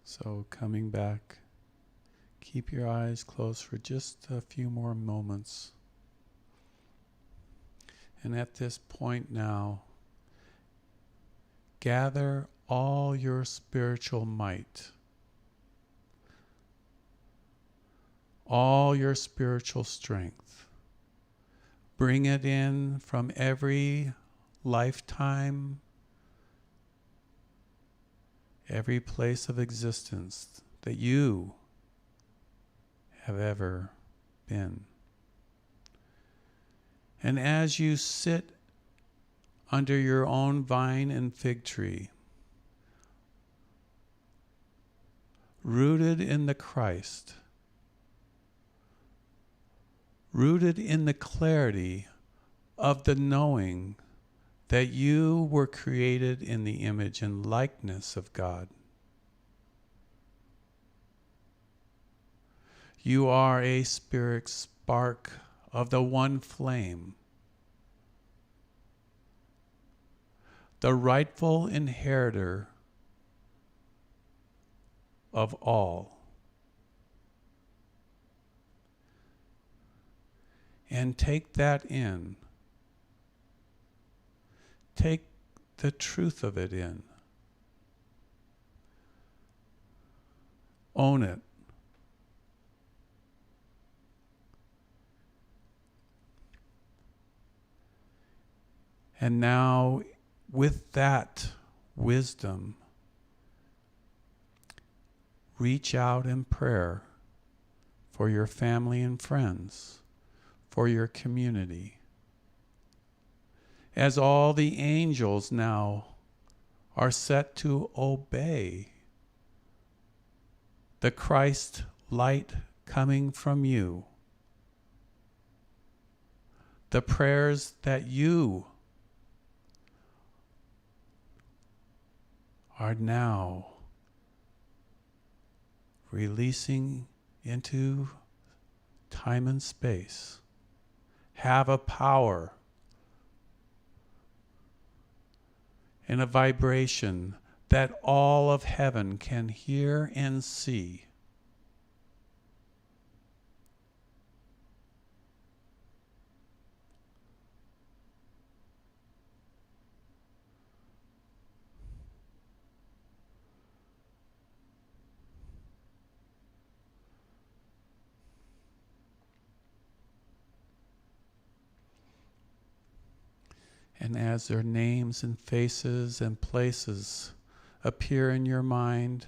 So coming back, keep your eyes closed for just a few more moments. And at this point now, gather all your spiritual might, all your spiritual strength. Bring it in from every lifetime, every place of existence that you have ever been. And as you sit under your own vine and fig tree, rooted in the Christ, rooted in the clarity of the knowing that you were created in the image and likeness of God. You are a spirit spark of the one flame, the rightful inheritor of all. And take that in. Take the truth of it in. Own it. And now, with that wisdom, reach out in prayer for your family and friends, for your community. As all the angels now are set to obey the Christ light coming from you, the prayers that you are now releasing into time and space, have a power and a vibration that all of heaven can hear and see. And as their names and faces and places appear in your mind,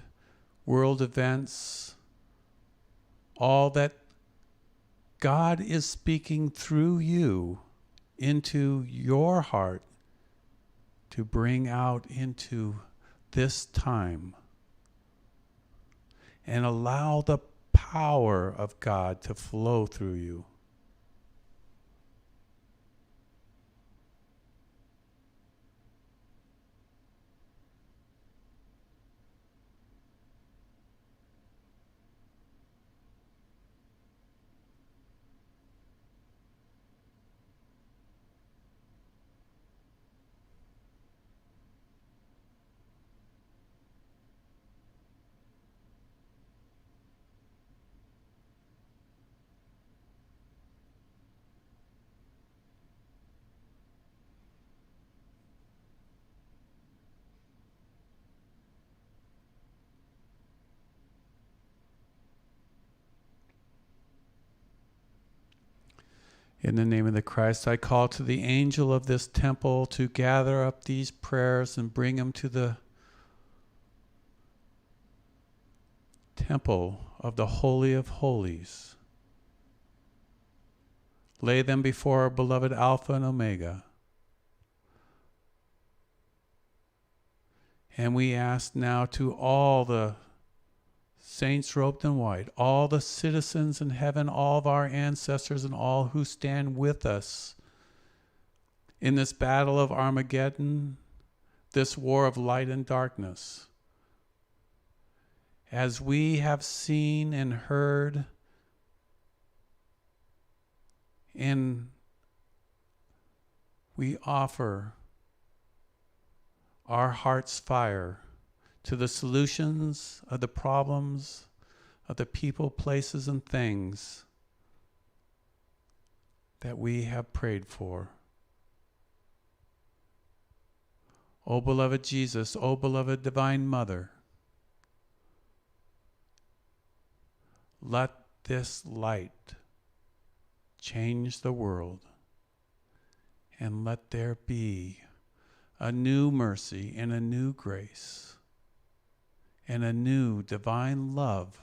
world events, all that God is speaking through you into your heart to bring out into this time, and allow the power of God to flow through you. In the name of the Christ, I call to the angel of this temple to gather up these prayers and bring them to the temple of the Holy of Holies. Lay them before our beloved Alpha and Omega. And we ask now to all the saints robed in white, all the citizens in heaven, all of our ancestors and all who stand with us in this battle of Armageddon, this war of light and darkness. As we have seen and heard, and we offer our heart's fire to the solutions of the problems of the people, places, and things that we have prayed for. O beloved Jesus, O beloved Divine Mother, let this light change the world, and let there be a new mercy and a new grace and a new divine love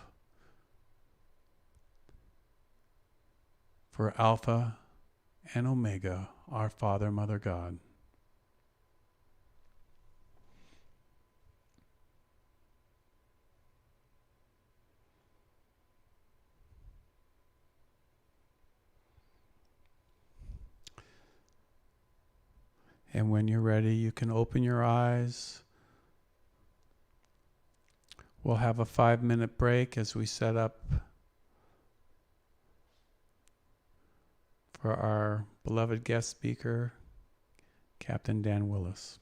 for Alpha and Omega, our Father, Mother, God. And when you're ready, you can open your eyes. We'll have a 5-minute break as we set up for our beloved guest speaker, Captain Dan Willis.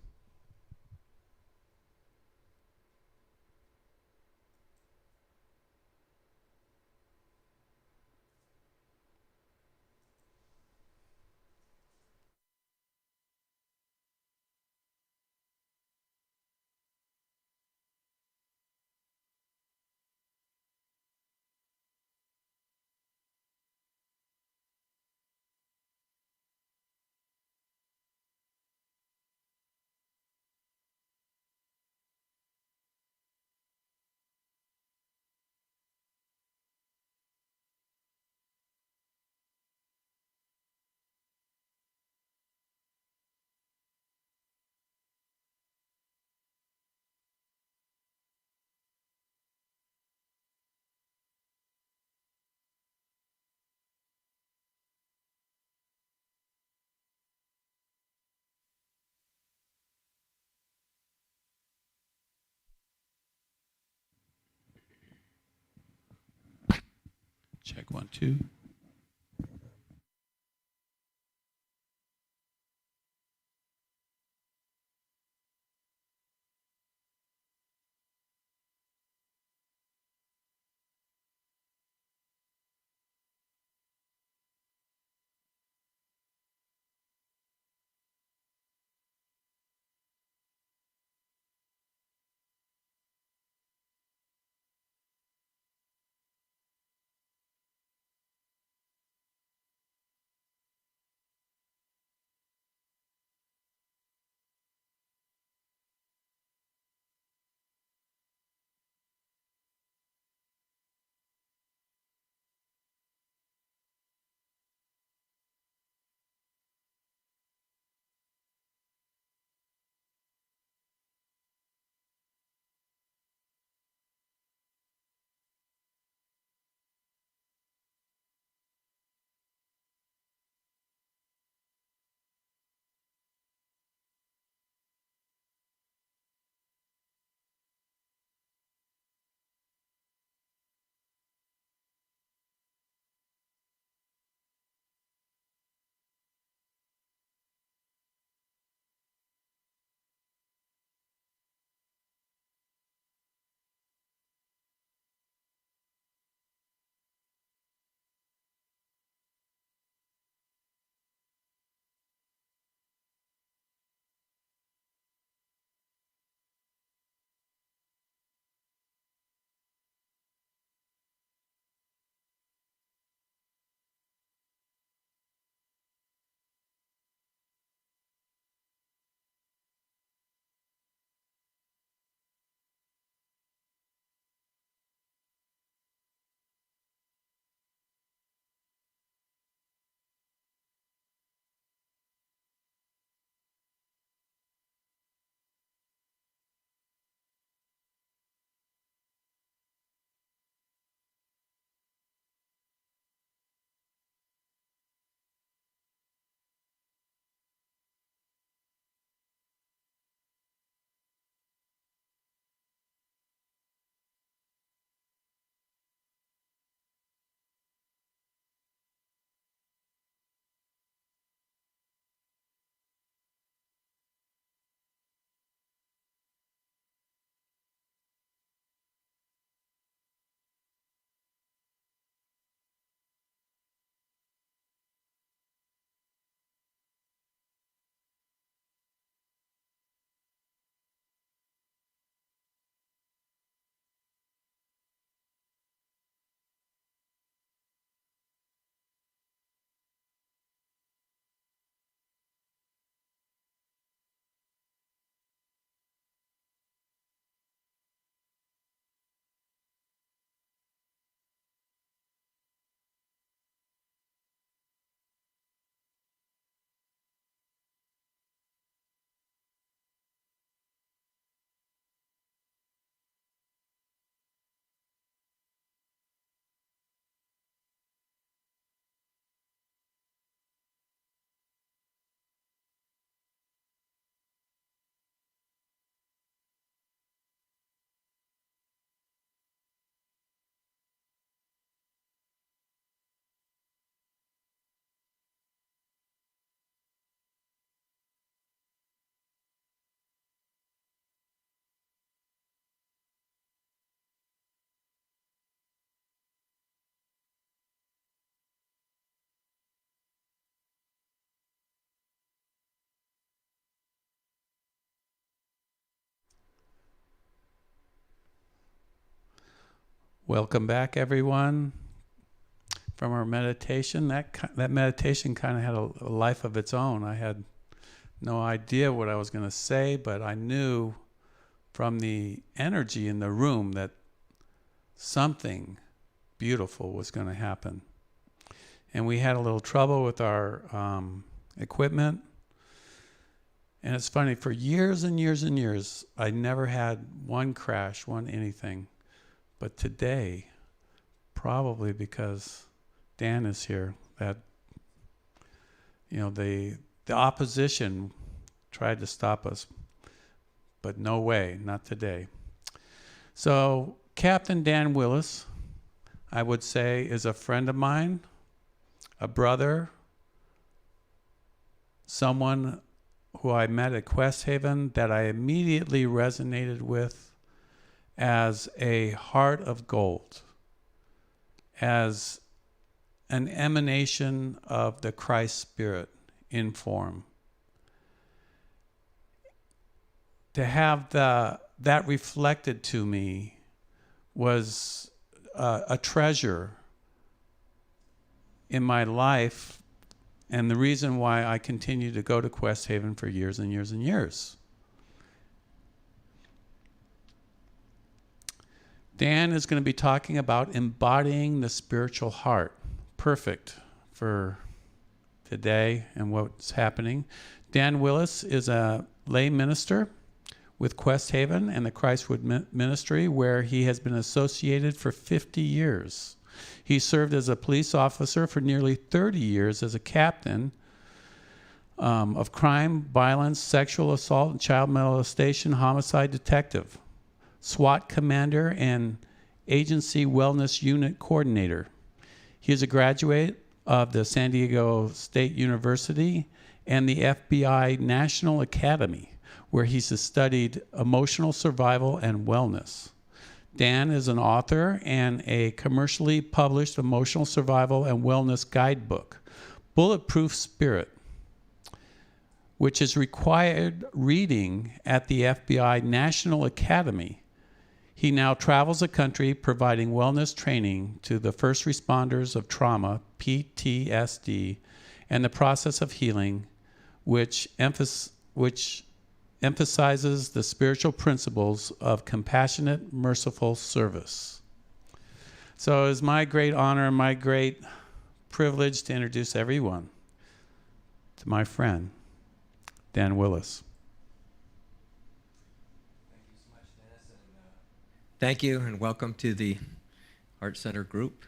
Check 1, 2. Welcome back, everyone, from our meditation. That meditation kind of had a life of its own. I had no idea what I was going to say, but I knew from the energy in the room that something beautiful was going to happen. And we had a little trouble with our equipment. And it's funny, for years and years and years, I never had one crash, one anything. But today, probably because Dan is here, that, the opposition tried to stop us, but no way, not today. So Captain Dan Willis, I would say, is a friend of mine, a brother, someone who I met at Quest Haven that I immediately resonated with as a heart of gold, as an emanation of the Christ Spirit in form. To have that reflected to me was a treasure in my life, and the reason why I continue to go to Quest Haven for years and years and years. Dan is going to be talking about embodying the spiritual heart. Perfect for today and what's happening. Dan Willis is a lay minister with Quest Haven and the Christwood Ministry, where he has been associated for 50 years. He served as a police officer for nearly 30 years as a captain of crime, violence, sexual assault, and child molestation homicide detective, SWAT commander, and agency wellness unit coordinator. He is a graduate of the San Diego State University and the FBI National Academy, where he's studied emotional survival and wellness. Dan is an author and a commercially published emotional survival and wellness guidebook, Bulletproof Spirit, which is required reading at the FBI National Academy. He now travels the country providing wellness training to the first responders of trauma, PTSD, and the process of healing, which emphasizes the spiritual principles of compassionate, merciful service. So it's my great honor and my great privilege to introduce everyone to my friend, Dan Willis. Thank you so much, Dennis. And, thank you, and welcome to the Heart Center group.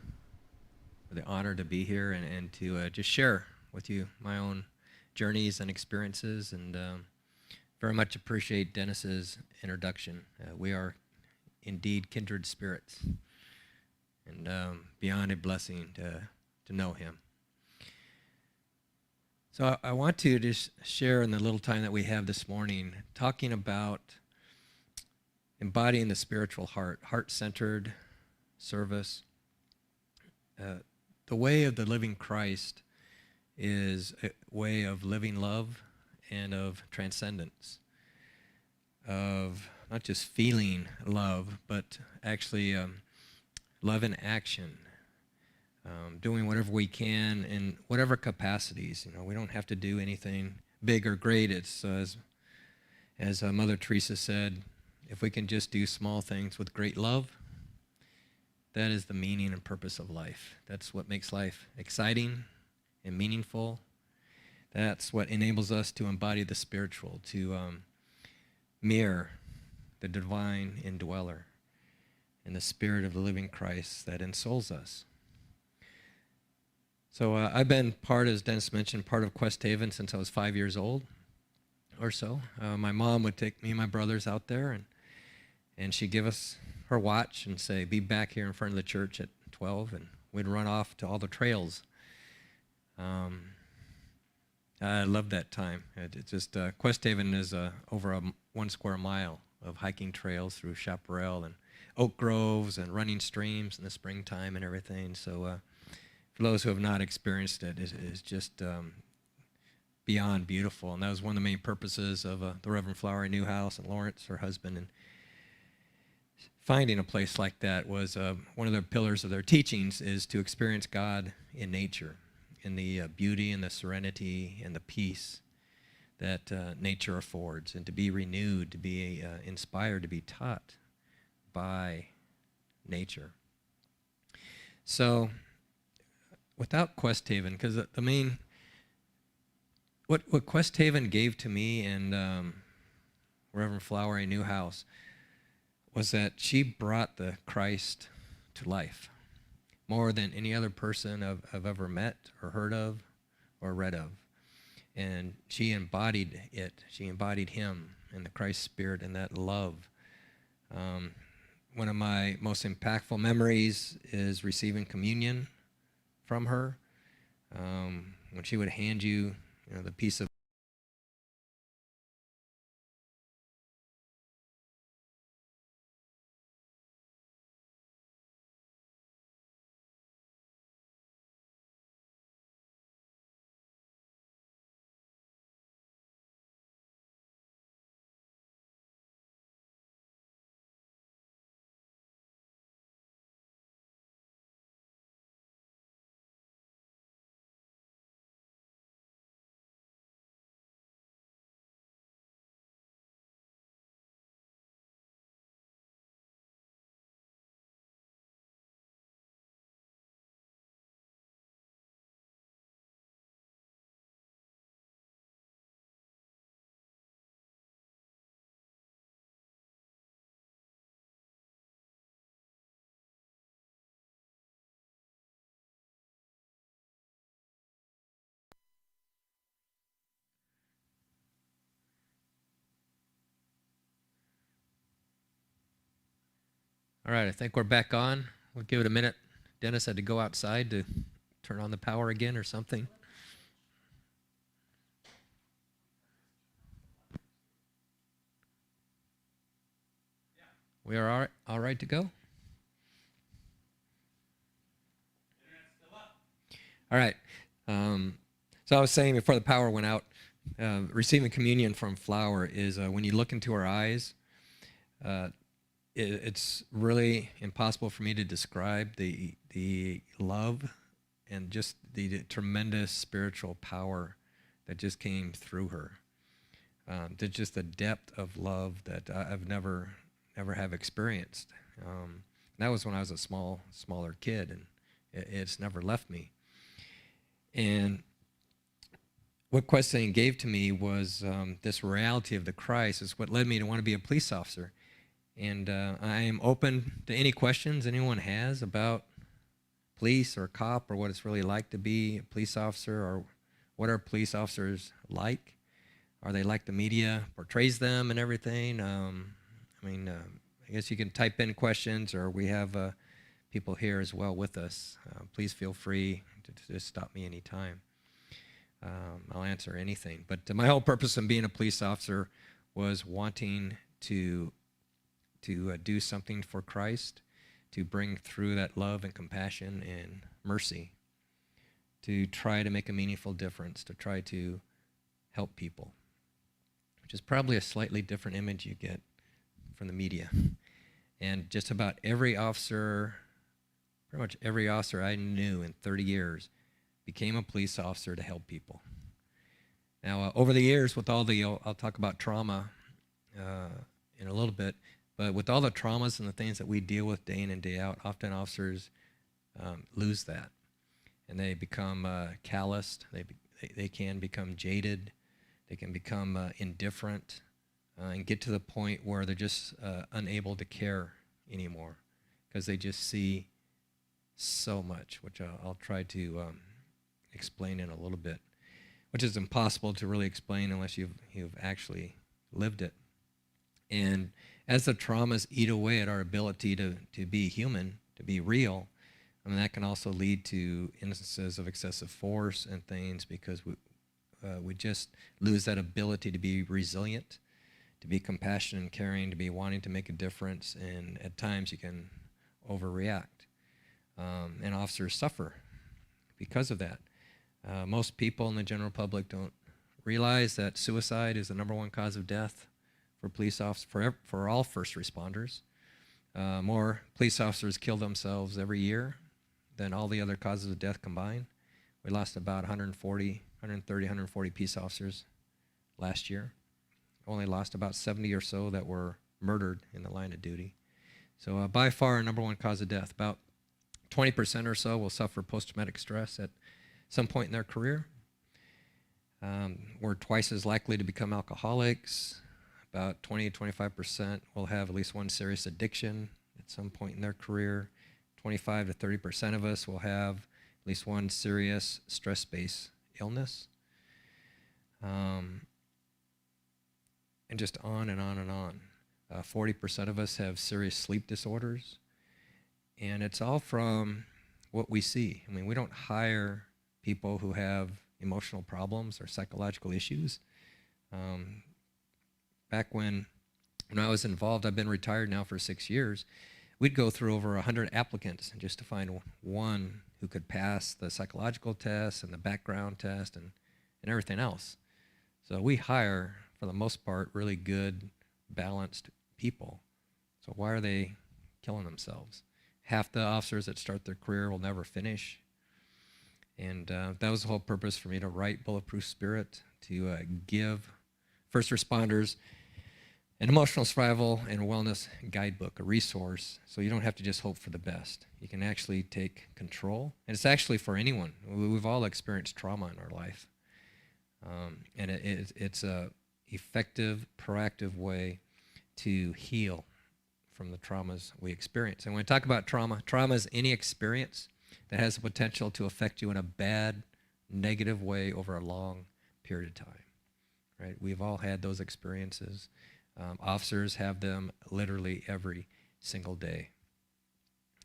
For the honor to be here and to just share with you my own journeys and experiences, and very much appreciate Dennis's introduction. We are indeed kindred spirits, and beyond a blessing to know him. So I want to just share in the little time that we have this morning, talking about embodying the spiritual heart, heart-centered service. The way of the living Christ is a way of living love and of transcendence, of not just feeling love, but actually love in action, doing whatever we can in whatever capacities. We don't have to do anything big or great. It's as Mother Teresa said, if we can just do small things with great love, that is the meaning and purpose of life. That's what makes life exciting and meaningful. That's what enables us to embody the spiritual, to mirror the divine indweller and the spirit of the living Christ that ensouls us. So I've been part, as Dennis mentioned, part of Quest Haven since I was 5 years old or so. My mom would take me and my brothers out there, and she'd give us her watch and say, be back here in front of the church at 12, and we'd run off to all the trails. I love that time. It's just Quest Haven is over 1 square mile of hiking trails through chaparral and oak groves and running streams in the springtime and everything. So for those who have not experienced it, it's just beyond beautiful. And that was one of the main purposes of the Reverend Flowery Newhouse and Lawrence, her husband, and finding a place like that was one of the pillars of their teachings is to experience God in nature, in the beauty and the serenity and the peace that nature affords, and to be renewed, to be inspired, to be taught by nature. So without Quest Haven, because the main, what Quest Haven gave to me and Reverend Flowery Newhouse was that she brought the Christ to life more than any other person I've ever met or heard of or read of. And she embodied it. She embodied him and the Christ spirit and that love. One of my most impactful memories is receiving communion from her. When she would hand you, the piece of All right, I think we're back on. We'll give it a minute. Dennis had to go outside to turn on the power again or something. We are all right to go? All right. So I was saying before the power went out, receiving communion from Flower is when you look into her eyes, it's really impossible for me to describe the love and just the tremendous spiritual power that just came through her. There's just a depth of love that I've never have experienced. That was when I was a smaller kid, and it's never left me. And what Questing gave to me was this reality of the Christ is what led me to want to be a police officer. And I am open to any questions anyone has about police or cop or what it's really like to be a police officer, or what are police officers like? Are they like the media portrays them and everything? I guess you can type in questions, or we have people here as well with us. Please feel free to just stop me anytime. I'll answer anything. But my whole purpose in being a police officer was wanting to do something for Christ, to bring through that love and compassion and mercy, to try to make a meaningful difference, to try to help people, which is probably a slightly different image you get from the media. And just about every officer, pretty much every officer I knew in 30 years became a police officer to help people. Now, over the years, with all the, I'll talk about trauma in a little bit, but with all the traumas and the things that we deal with day in and day out, often officers lose that, and they become calloused. They can become jaded. They can become indifferent, and get to the point where they're just unable to care anymore, because they just see so much, which I'll try to explain in a little bit, which is impossible to really explain unless you've actually lived it. And as the traumas eat away at our ability to be human, to be real, that can also lead to instances of excessive force and things, because we just lose that ability to be resilient, to be compassionate and caring, to be wanting to make a difference, and at times you can overreact. And officers suffer because of that. Most people in the general public don't realize that suicide is the #1 cause of death for police officers, for all first responders. more police officers kill themselves every year than all the other causes of death combined. We lost about 140 peace officers last year. Only lost about 70 or so that were murdered in the line of duty. So by far, number one cause of death. About 20% or so will suffer post-traumatic stress at some point in their career. We're twice as likely to become alcoholics. About 20 to 25% will have at least one serious addiction at some point in their career. 25 to 30% of us will have at least one serious stress-based illness. And just on and on and on. 40% of us have serious sleep disorders. And it's all from what we see. I mean, we don't hire people who have emotional problems or psychological issues. Back when I was involved, I've been retired now for 6 years, we'd go through over 100 applicants just to find one who could pass the psychological test and the background test and everything else. So we hire, for the most part, really good, balanced people. So why are they killing themselves? Half the officers that start their career will never finish. And that was the whole purpose for me to write Bulletproof Spirit, to give first responders an emotional survival and wellness guidebook, a resource, so you don't have to just hope for the best. You can actually take control. And it's actually for anyone. We've all experienced trauma in our life. And it's a effective, proactive way to heal from the traumas we experience. And when we talk about trauma is any experience that has the potential to affect you in a bad, negative way over a long period of time, right? We've all had those experiences. Officers have them literally every single day.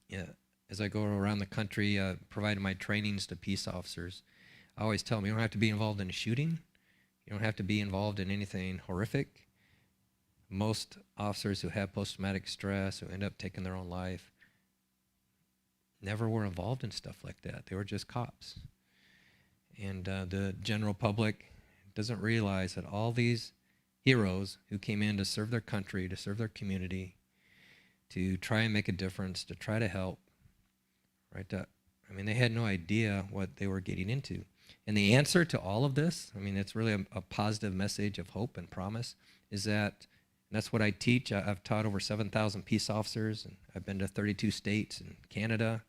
Yeah. As I go around the country providing my trainings to peace officers, I always tell them, you don't have to be involved in a shooting. You don't have to be involved in anything horrific. Most officers who have post-traumatic stress, who end up taking their own life, never were involved in stuff like that. They were just cops. And the general public doesn't realize that all these heroes who came in to serve their country, to serve their community, to try and make a difference, to try to help, right? They had no idea what they were getting into. And the answer to all of this, it's really a positive message of hope and promise, is that, and that's what I teach. I've taught over 7,000 peace officers, and I've been to 32 states and Canada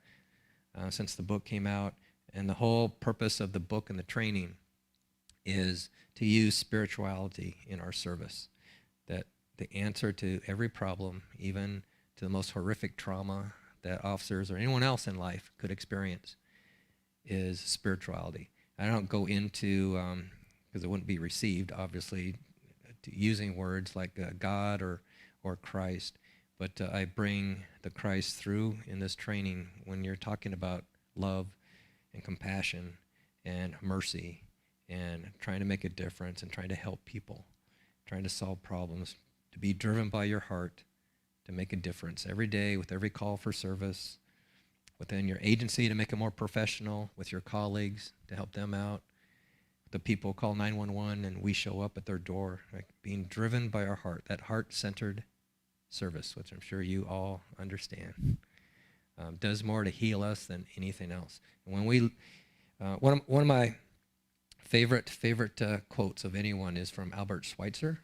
since the book came out. And the whole purpose of the book and the training is to use spirituality in our service. That the answer to every problem, even to the most horrific trauma that officers or anyone else in life could experience, is spirituality. I don't go into, because it wouldn't be received, obviously, using words like God or Christ, but I bring the Christ through in this training when you're talking about love and compassion and mercy and trying to make a difference and trying to help people, trying to solve problems, to be driven by your heart, to make a difference every day with every call for service, within your agency to make it more professional, with your colleagues to help them out. The people call 911 and we show up at their door, like being driven by our heart, that heart-centered service, which I'm sure you all understand, does more to heal us than anything else. And when we, one of my favorite quotes of anyone is from Albert Schweitzer.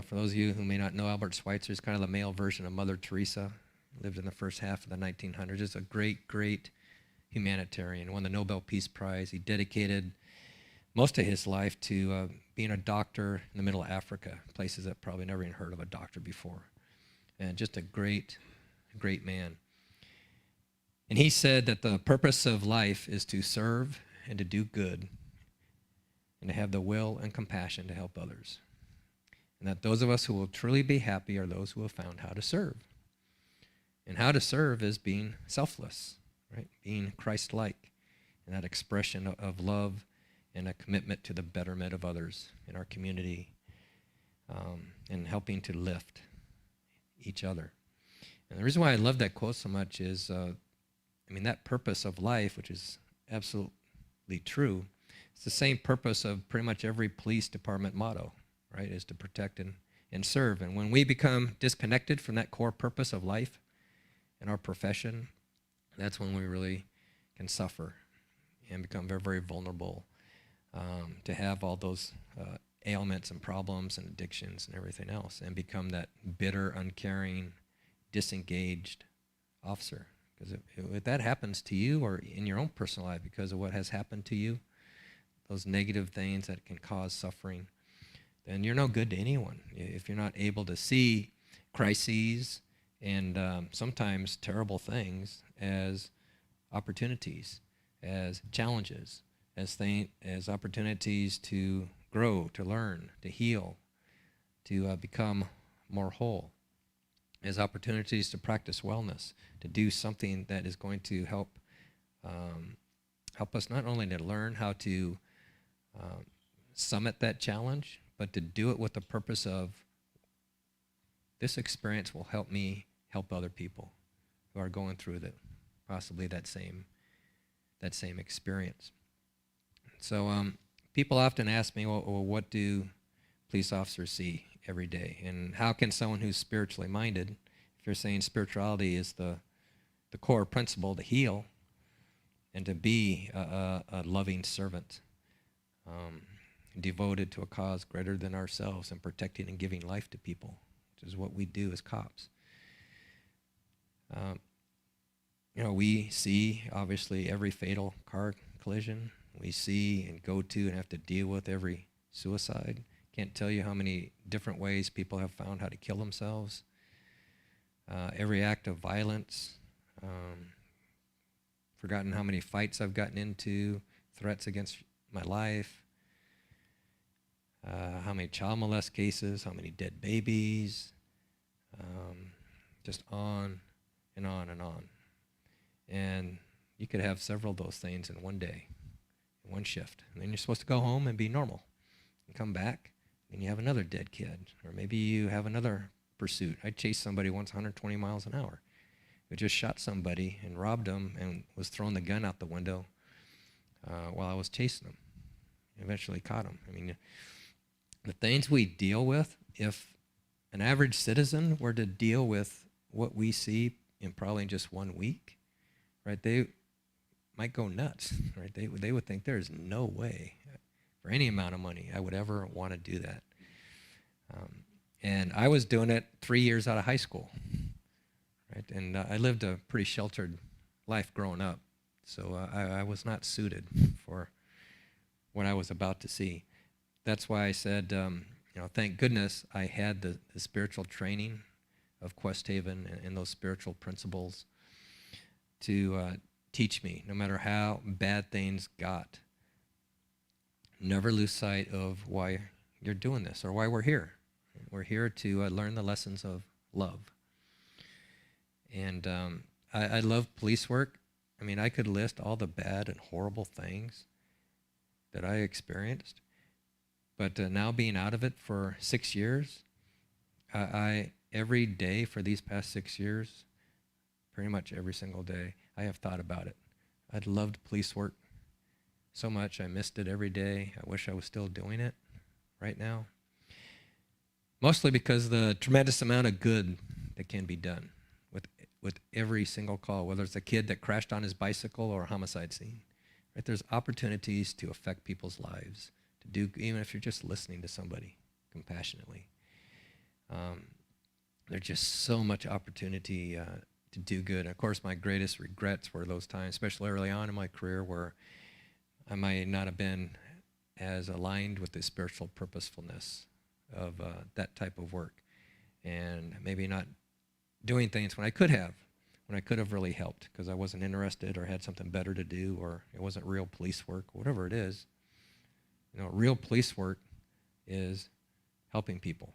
For those of you who may not know, Albert Schweitzer is kind of the male version of Mother Teresa. Lived in the first half of the 1900s. Is a great humanitarian. Won the Nobel Peace Prize. He dedicated most of his life to being a doctor in the middle of Africa, places that probably never even heard of a doctor before. And just a great man. And he said that the purpose of life is to serve and to do good and to have the will and compassion to help others. And that those of us who will truly be happy are those who have found how to serve. And how to serve is being selfless, right? Being Christ-like, and that expression of love and a commitment to the betterment of others in our community, and helping to lift each other. And the reason why I love that quote so much is, that purpose of life, which is absolutely true, it's the same purpose of pretty much every police department motto, right? Is to protect and and serve. And when we become disconnected from that core purpose of life and our profession, that's when we really can suffer and become very, very vulnerable to have all those ailments and problems and addictions and everything else, and become that bitter, uncaring, disengaged officer. Because if that happens to you or in your own personal life because of what has happened to you, those negative things that can cause suffering, then you're no good to anyone. If you're not able to see crises and sometimes terrible things as opportunities, as challenges, as opportunities to grow, to learn, to heal, to become more whole, as opportunities to practice wellness, to do something that is going to help us not only to learn how to summit that challenge, but to do it with the purpose of, this experience will help me help other people who are going through possibly that same experience. So people often ask me, well, what do police officers see every day? And how can someone who's spiritually minded, if you're saying spirituality is the core principle to heal and to be a loving servant, devoted to a cause greater than ourselves and protecting and giving life to people, which is what we do as cops. We see, obviously, every fatal car collision. We see and go to and have to deal with every suicide. Can't tell you how many different ways people have found how to kill themselves. Every act of violence. Forgotten how many fights I've gotten into, threats against my life. How many child molest cases, how many dead babies. Just on and on and on. And you could have several of those things in one day, in one shift. And then you're supposed to go home and be normal and come back, and you have another dead kid. Or maybe you have another pursuit. I chased somebody once 120 miles an hour who just shot somebody and robbed them and was throwing the gun out the window while I was chasing them. Eventually caught him. I mean, the things we deal with, if an average citizen were to deal with what we see in probably just 1 week, right, they might go nuts, right? They would think there's no way for any amount of money I would ever want to do that. And I was doing it 3 years out of high school, right? And I lived a pretty sheltered life growing up, so I was not suited for what I was about to see. That's why I said, thank goodness I had the spiritual training of Quest Haven and those spiritual principles to teach me, no matter how bad things got, never lose sight of why you're doing this or why we're here. We're here to learn the lessons of love. And I love police work. I mean, I could list all the bad and horrible things that I experienced, but now being out of it for 6 years, I every day for these past 6 years, pretty much every single day, I have thought about it. I'd loved police work so much. I missed it every day. I wish I was still doing it right now. Mostly because the tremendous amount of good that can be done with every single call, whether it's a kid that crashed on his bicycle or a homicide scene. Right? There's opportunities to affect people's lives, to do, even if you're just listening to somebody compassionately. There's just so much opportunity to do good. And of course, my greatest regrets were those times, especially early on in my career, where I might not have been as aligned with the spiritual purposefulness of that type of work, and maybe not doing things when I could have really helped because I wasn't interested or had something better to do, or it wasn't real police work, whatever it is. Real police work is helping people.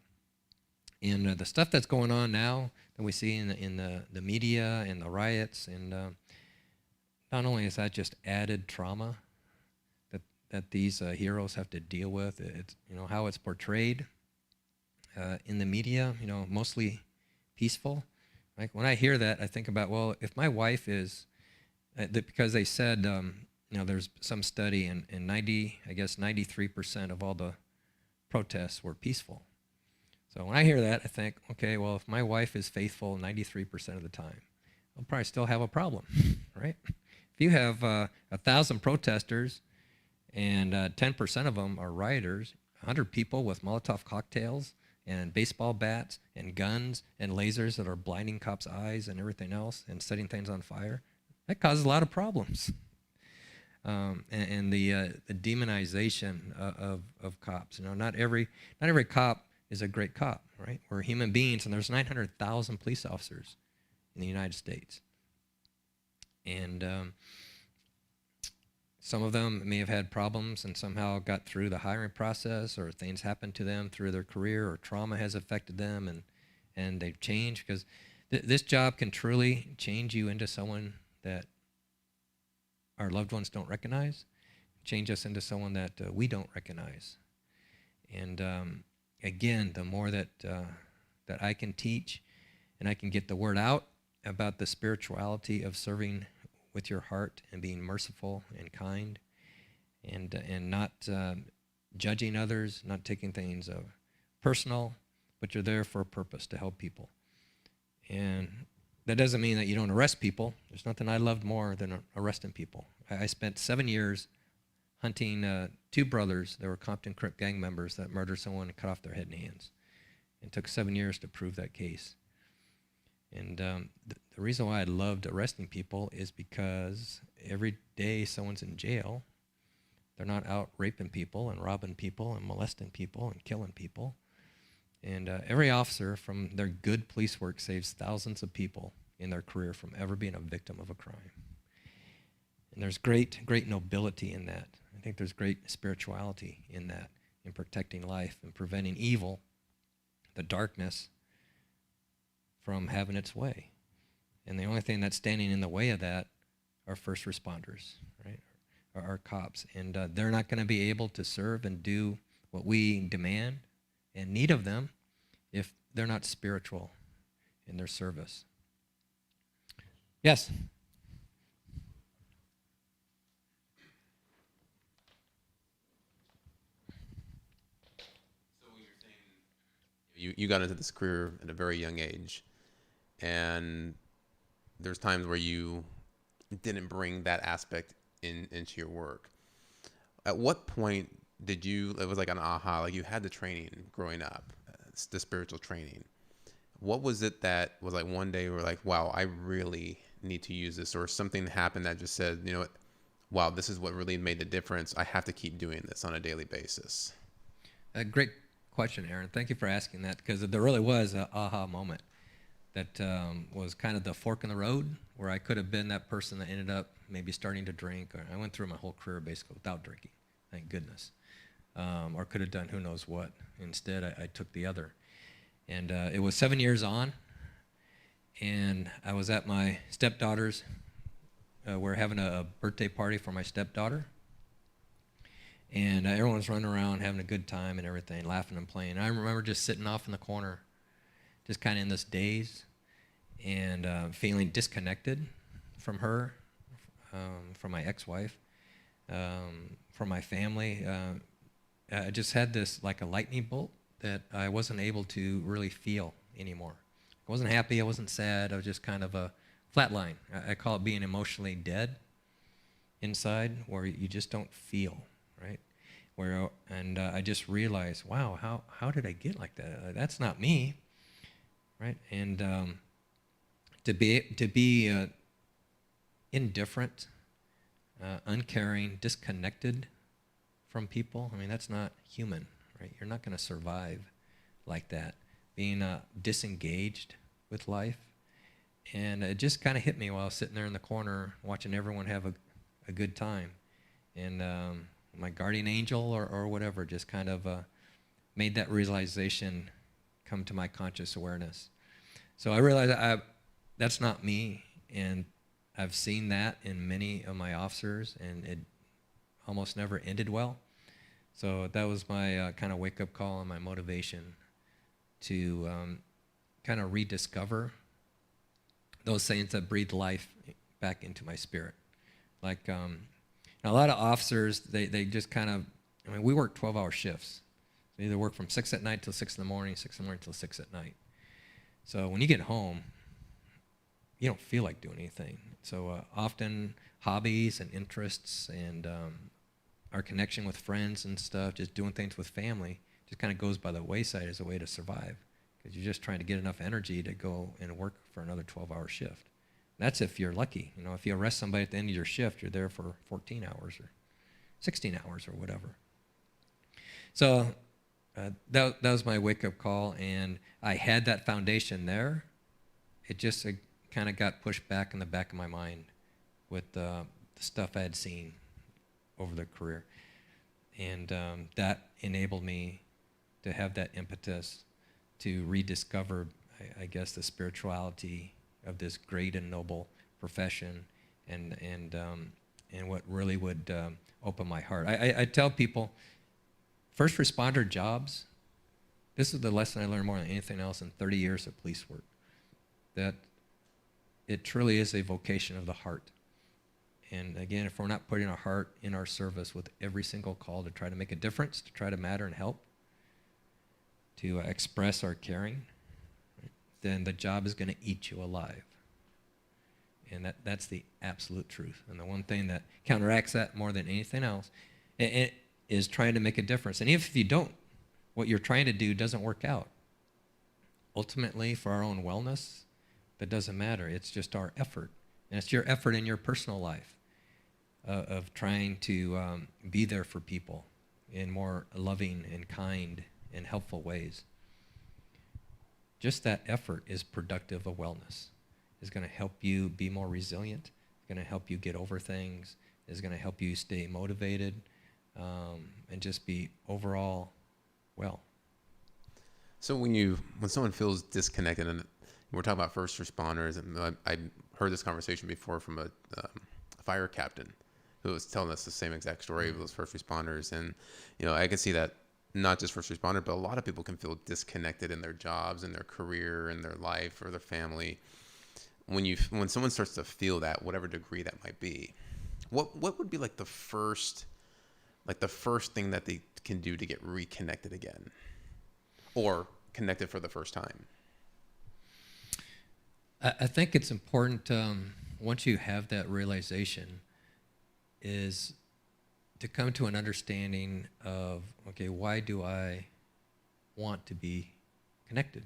And the stuff that's going on now that we see in the media and the riots, and not only is that just added trauma that these heroes have to deal with, it's how it's portrayed in the media, mostly peaceful. Like when I hear that, I think about, well, if my wife is, because they said, there's some study and 93% of all the protests were peaceful. So when I hear that, I think, okay, well, if my wife is faithful 93% of the time, I'll probably still have a problem, right? If you have 1,000 protesters and 10% of them are rioters, 100 people with Molotov cocktails and baseball bats and guns and lasers that are blinding cops' eyes and everything else and setting things on fire, that causes a lot of problems. And the demonization of cops. Not every cop is a great cop, right? We're human beings, and there's 900,000 police officers in the United States. And some of them may have had problems and somehow got through the hiring process, or things happened to them through their career, or trauma has affected them, and they've changed, because this job can truly change you into someone that our loved ones don't recognize, change us into someone that we don't recognize. And again, the more that I can teach and I can get the word out about the spirituality of serving with your heart and being merciful and kind, and not judging others, not taking things personal, but you're there for a purpose, to help people. And that doesn't mean that you don't arrest people. There's nothing I loved more than arresting people. I spent 7 years hunting 2 brothers that were Compton Crip gang members that murdered someone and cut off their head and hands. It took 7 years to prove that case. And the reason why I loved arresting people is because every day someone's in jail, they're not out raping people and robbing people and molesting people and killing people. And every officer from their good police work saves thousands of people in their career from ever being a victim of a crime. And there's great nobility in that. I think there's great spirituality in that, in protecting life and preventing evil, the darkness, from having its way. And the only thing that's standing in the way of that are first responders, right? Are cops. And they're not going to be able to serve and do what we demand and need of them if they're not spiritual in their service. Yes? So when you're saying you got into this career at a very young age, and there's times where you didn't bring that aspect into your work. At what point did it was like an aha, like you had the training growing up, the spiritual training. What was it that was like one day you were like, wow, I really need to use this, or something happened that just said, you know what, wow, this is what really made the difference. I have to keep doing this on a daily basis. A great question, Aaron. Thank you for asking that, because there really was an aha moment that was kind of the fork in the road, where I could have been that person that ended up maybe starting to drink. Or I went through my whole career basically without drinking, thank goodness. Or could have done who knows what. Instead, I took the other. And it was 7 years on, and I was at my stepdaughter's. We're having a birthday party for my stepdaughter. And everyone was running around having a good time and everything, laughing and playing. And I remember just sitting off in the corner, just kind of in this daze, and feeling disconnected from her, from my ex-wife, from my family. I just had this like a lightning bolt that I wasn't able to really feel anymore. I wasn't happy, I wasn't sad, I was just kind of a flatline. I call it being emotionally dead inside, where you just don't feel, right? I just realized, wow, how did I get like that? That's not me, right? And to be indifferent, uncaring, disconnected from people, I mean, that's not human, right? You're not going to survive like that. Being disengaged with life. And it just kind of hit me while I was sitting there in the corner watching everyone have a good time. And my guardian angel or whatever just kind of made that realization come to my conscious awareness. So I realized that's not me, and I've seen that in many of my officers, and it almost never ended well. So that was my kind of wake-up call and my motivation to kind of rediscover those things that breathe life back into my spirit. Like a lot of officers, they just kind of, I mean, we work 12-hour shifts. So either work from 6 at night till 6 in the morning, 6 in the morning till 6 at night. So when you get home, you don't feel like doing anything. So often hobbies and interests and our connection with friends and stuff, just doing things with family, just kind of goes by the wayside as a way to survive, because you're just trying to get enough energy to go and work for another 12-hour shift. That's if you're lucky. You know, if you arrest somebody at the end of your shift, you're there for 14 hours or 16 hours or whatever. So that was my wake-up call, and I had that foundation there. It just kind of got pushed back in the back of my mind with the stuff I had seen over the career. And that enabled me to have that impetus to rediscover, I guess, the spirituality of this great and noble profession, and what really would open my heart. I tell people, first responder jobs, this is the lesson I learned more than anything else in 30 years of police work, that it truly is a vocation of the heart. And again, if we're not putting our heart in our service with every single call to try to make a difference, to try to matter and help, to express our caring, right, then the job is going to eat you alive. And that's the absolute truth. And the one thing that counteracts that more than anything else is trying to make a difference. And even if you don't, what you're trying to do doesn't work out, ultimately for our own wellness, that doesn't matter. It's just our effort. And it's your effort in your personal life of trying to be there for people in more loving and kind and helpful ways. Just that effort is productive of wellness. It's going to help you be more resilient. It's going to help you get over things. It's going to help you stay motivated and just be overall well. So when someone feels disconnected, and we're talking about first responders, and I heard this conversation before from a fire captain who was telling us the same exact story of those first responders. And, I can see that not just first responder, but a lot of people can feel disconnected in their jobs, in their career, in their life, or their family. When someone starts to feel that, whatever degree that might be, what would be like the first thing that they can do to get reconnected again, or connected for the first time? I think it's important, once you have that realization, is to come to an understanding of, okay, why do I want to be connected?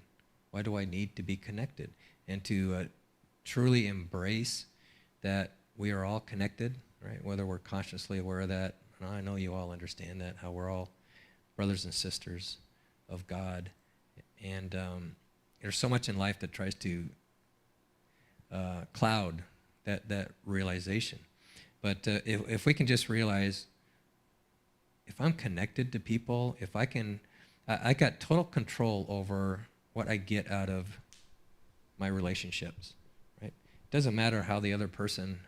Why do I need to be connected? And to truly embrace that we are all connected, right? Whether we're consciously aware of that, and I know you all understand that, how we're all brothers and sisters of God. And there's so much in life that tries to cloud that realization. But if we can just realize, if I'm connected to people, if I got total control over what I get out of my relationships, right? It doesn't matter how the other person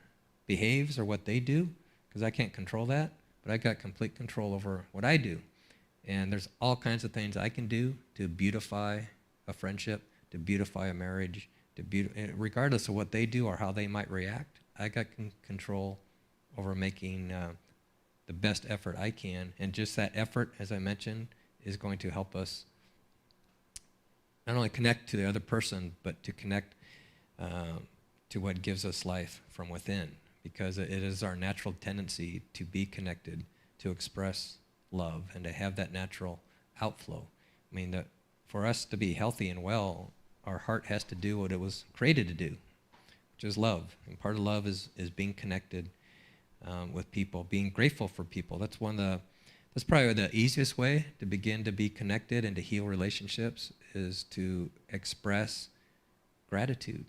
behaves or what they do, because I can't control that, but I got complete control over what I do. And there's all kinds of things I can do to beautify a friendship, to beautify a marriage, regardless of what they do or how they might react. I got control over making the best effort I can. And just that effort, as I mentioned, is going to help us not only connect to the other person, but to connect to what gives us life from within. Because it is our natural tendency to be connected, to express love, and to have that natural outflow. I mean, for us to be healthy and well, our heart has to do what it was created to do, which is love. And part of love is being connected with people, being grateful for people. That's probably the easiest way to begin to be connected and to heal relationships, is to express gratitude.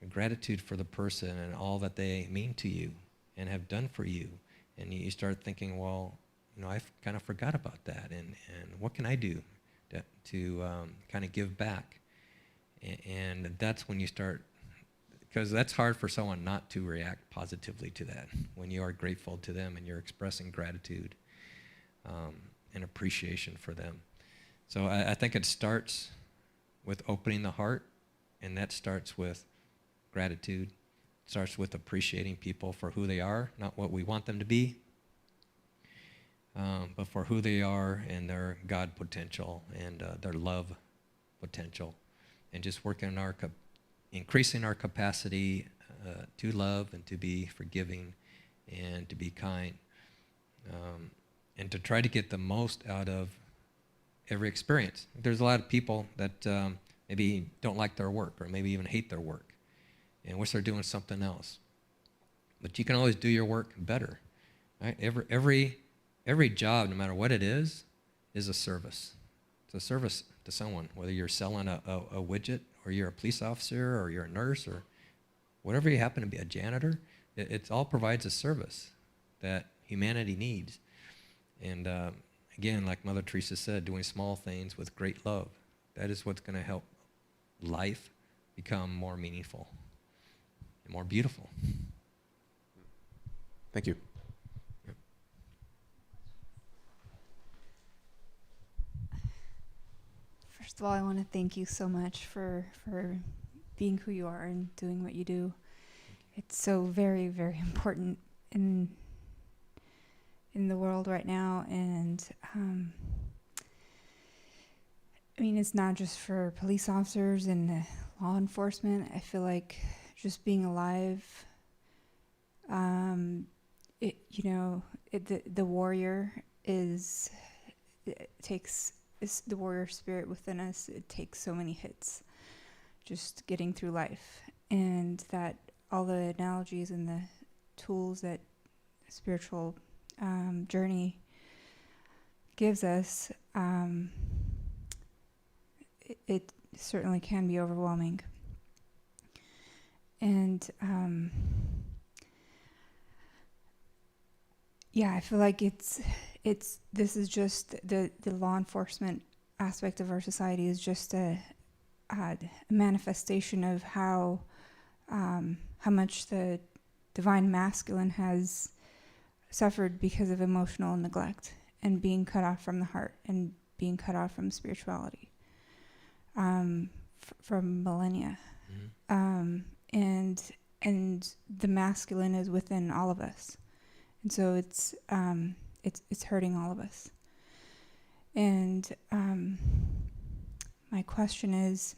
Gratitude for the person and all that they mean to you and have done for you. And you start thinking, well, I kind of forgot about that, and what can I do to kind of give back? And that's when you start, because that's hard for someone not to react positively to that, when you are grateful to them and you're expressing gratitude and appreciation for them. So I think it starts with opening the heart, and that starts with gratitude. It starts with appreciating people for who they are, not what we want them to be. but for who they are and their God potential and their love potential, and just working on increasing our capacity to love and to be forgiving and to be kind, and to try to get the most out of every experience. There's a lot of people that maybe don't like their work or maybe even hate their work and wish they're doing something else. But you can always do your work better, right? Every job, no matter what it is a service. It's a service to someone, whether you're selling a widget or you're a police officer or you're a nurse or whatever you happen to be, a janitor. It all provides a service that humanity needs. And again, like Mother Teresa said, doing small things with great love, that is what's going to help life become more meaningful and more beautiful. Thank you. First of all, I want to thank you so much for being who you are and doing what you do. It's so very, very important in the world right now. And I mean, it's not just for police officers and law enforcement. I feel like just being alive, the warrior takes the warrior spirit within us. It takes so many hits just getting through life, and that all the analogies and the tools that spiritual journey gives us, it certainly can be overwhelming. And I feel like this is just the law enforcement aspect of our society is just a manifestation of how much the divine masculine has suffered because of emotional neglect and being cut off from the heart and being cut off from spirituality from millennia. Mm-hmm. And the masculine is within all of us, and so it's hurting all of us. And my question is,